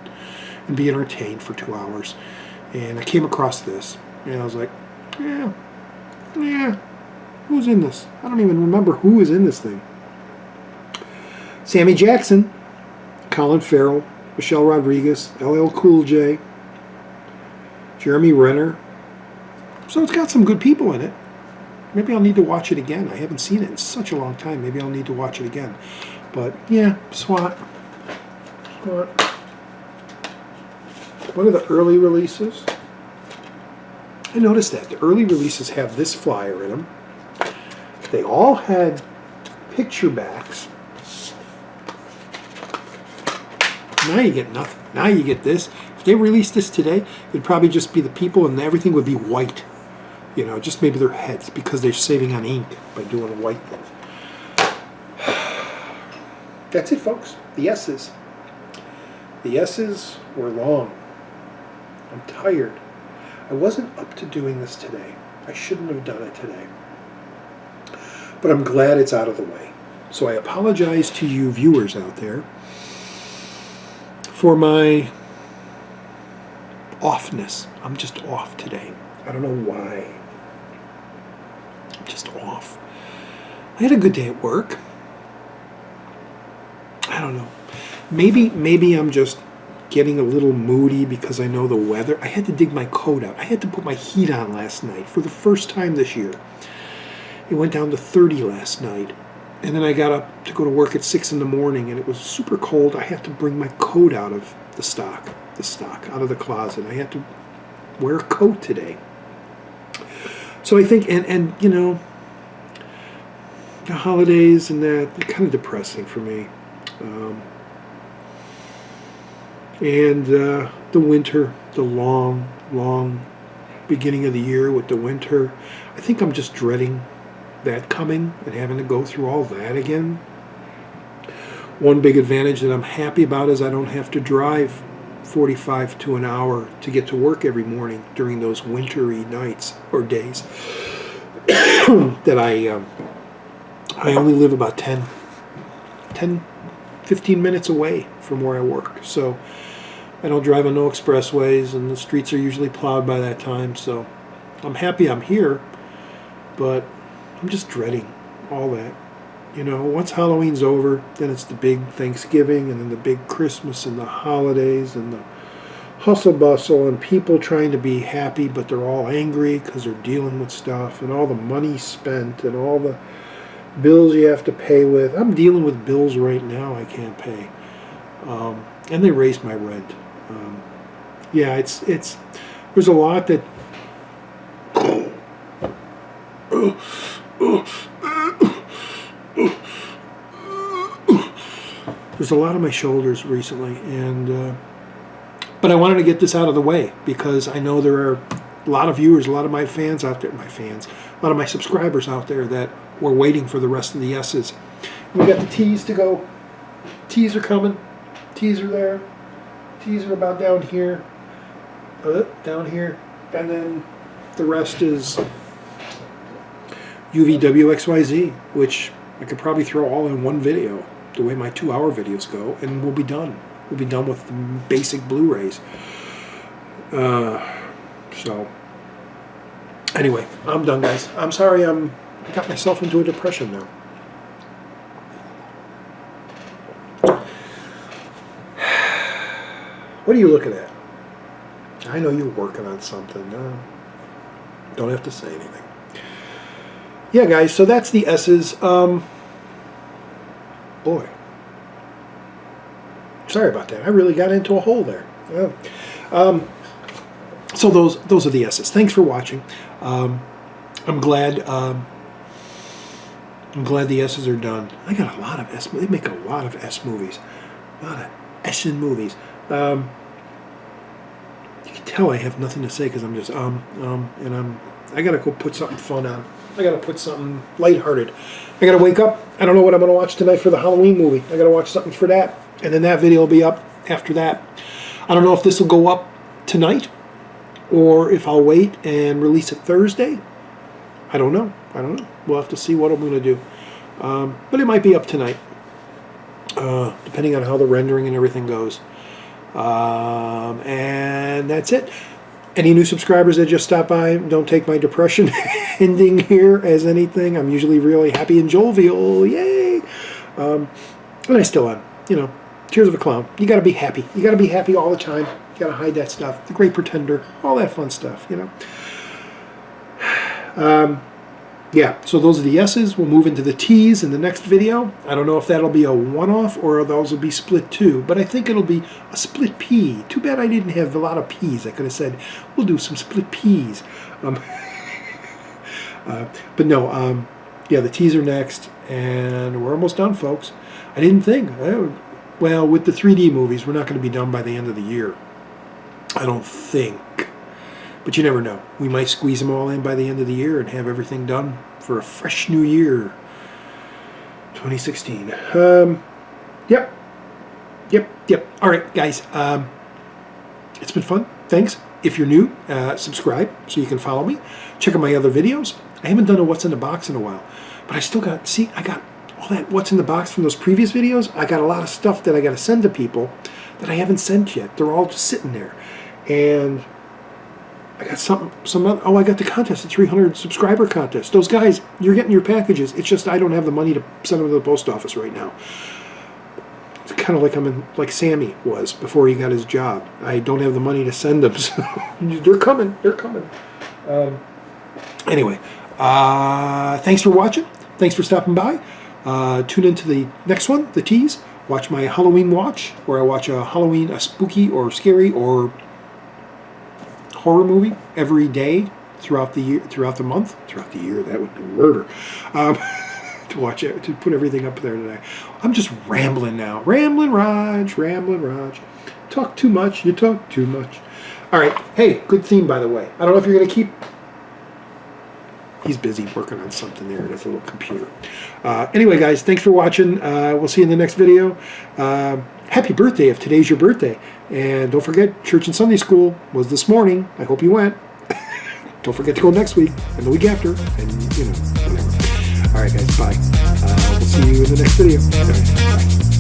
and be entertained for 2 hours. And I came across this, and I was like, yeah, who's in this? I don't even remember who is in this thing. Sammy Jackson, Colin Farrell, Michelle Rodriguez, LL Cool J, Jeremy Renner. So it's got some good people in it. Maybe I'll need to watch it again. I haven't seen it in such a long time. Maybe I'll need to watch it again. But yeah, SWAT. One of the early releases. I noticed that the early releases have this flyer in them. They all had picture backs Now you get nothing. Now you get this. If they released this today, it'd probably just be the people and everything would be white. You know, just maybe their heads because they're saving on ink by doing white things. That's it, folks. The S's. The S's were long. I'm tired. I wasn't up to doing this today. I shouldn't have done it today. But I'm glad it's out of the way. So I apologize to you viewers out there for my offness. I'm just off today. I don't know why. I'm just off. I had a good day at work. I don't know. Maybe I'm just getting a little moody because I know the weather. I had to dig my coat out. I had to put my heat on last night for the first time this year. It went down to 30 last night. And then I got up to go to work at 6 in the morning and it was super cold. I had to bring my coat out of the stock, out of the closet. I had to wear a coat today. So I think, and you know, the holidays and that, they're kind of depressing for me. And the winter, the long beginning of the year with the winter, I think I'm just dreading that coming and having to go through all that again. One big advantage that I'm happy about is I don't have to drive 45 to an hour to get to work every morning during those wintry nights or days. That I only live about 15 minutes away from where I work. So I don't drive on no expressways and the streets are usually plowed by that time. So I'm happy I'm here, but I'm just dreading all that. You know, once Halloween's over, then it's the big Thanksgiving and then the big Christmas and the holidays and the hustle bustle and people trying to be happy, but they're all angry because they're dealing with stuff and all the money spent and all the bills you have to pay with. I'm dealing with bills right now I can't pay. And they raised my rent. Yeah, it's there's a lot that there's a lot on my shoulders recently, and but I wanted to get this out of the way because I know there are a lot of viewers, a lot of my fans out there, a lot of my subscribers out there that were waiting for the rest of the S's. We got the T's to go. T's are coming. T's are there. T's are about down here. And then the rest is UVWXYZ, which I could probably throw all in one video, the way my 2-hour videos go, and we'll be done. We'll be done with the basic Blu-rays. So, anyway, I'm done, guys. I'm sorry I got myself into a depression now. What are you looking at? I know you're working on something. Don't have to say anything. Yeah, guys, so that's the S's. Boy. Sorry about that. I really got into a hole there. So those are the S's. Thanks for watching. I'm glad the S's are done. I got a lot of S. They make a lot of S movies. A lot of S-in movies. You can tell I have nothing to say because I'm just and I gotta go put something fun on. I gotta put something lighthearted. I gotta wake up. I don't know what I'm gonna watch tonight for the Halloween movie. I gotta watch something for that, and then that video will be up after that. I don't know if this will go up tonight or if I'll wait and release it Thursday. I don't know. We'll have to see what I'm gonna do. But it might be up tonight, depending on how the rendering and everything goes. And that's it. Any new subscribers that just stopped by, don't take my depression ending here as anything. I'm usually really happy and jovial. Yay! And I still am. You know, tears of a clown. You got to be happy. You got to be happy all the time. You got to hide that stuff. The Great Pretender. All that fun stuff, you know. Yeah, so those are the S's. We'll move into the T's in the next video. I don't know if that'll be a one-off or those will be split too, but I think it'll be a split P. Too bad I didn't have a lot of P's. I could have said, we'll do some split P's. But no, yeah, the T's are next, and we're almost done, folks. I didn't think. Well, with the 3D movies, we're not going to be done by the end of the year. I don't think. But you never know. We might squeeze them all in by the end of the year and have everything done for a fresh new year. 2016. Yep. All right, guys. It's been fun. Thanks. If you're new, subscribe so you can follow me. Check out my other videos. I haven't done a What's in the Box in a while. But I still got, see, I got all that What's in the Box from those previous videos. I got a lot of stuff that I got to send to people that I haven't sent yet. They're all just sitting there. And I got some other, oh, I got the contest, the 300 subscriber contest. Those guys, you're getting your packages. It's just I don't have the money to send them to the post office right now. It's kind of like like Sammy was before he got his job. I don't have the money to send them, so they're coming. They're coming. Anyway, thanks for watching. Thanks for stopping by. Tune into the next one, the tease. Watch my Halloween watch, where I watch a spooky or scary or horror movie every day throughout the year, throughout the month, throughout the year. That would be murder. To watch it, to put everything up there today. I'm just rambling now. Rambling Raj. Talk too much. You talk too much. All right. Hey, good theme, by the way. I don't know if you're going to keep... He's busy working on something there. That's a little computer. Anyway, guys, thanks for watching. We'll see you in the next video. Happy birthday if today's your birthday. And don't forget, church and Sunday school was this morning. I hope you went. Don't forget to go next week and the week after. And, you know, whatever. All right, guys, bye. We'll see you in the next video. All right, bye.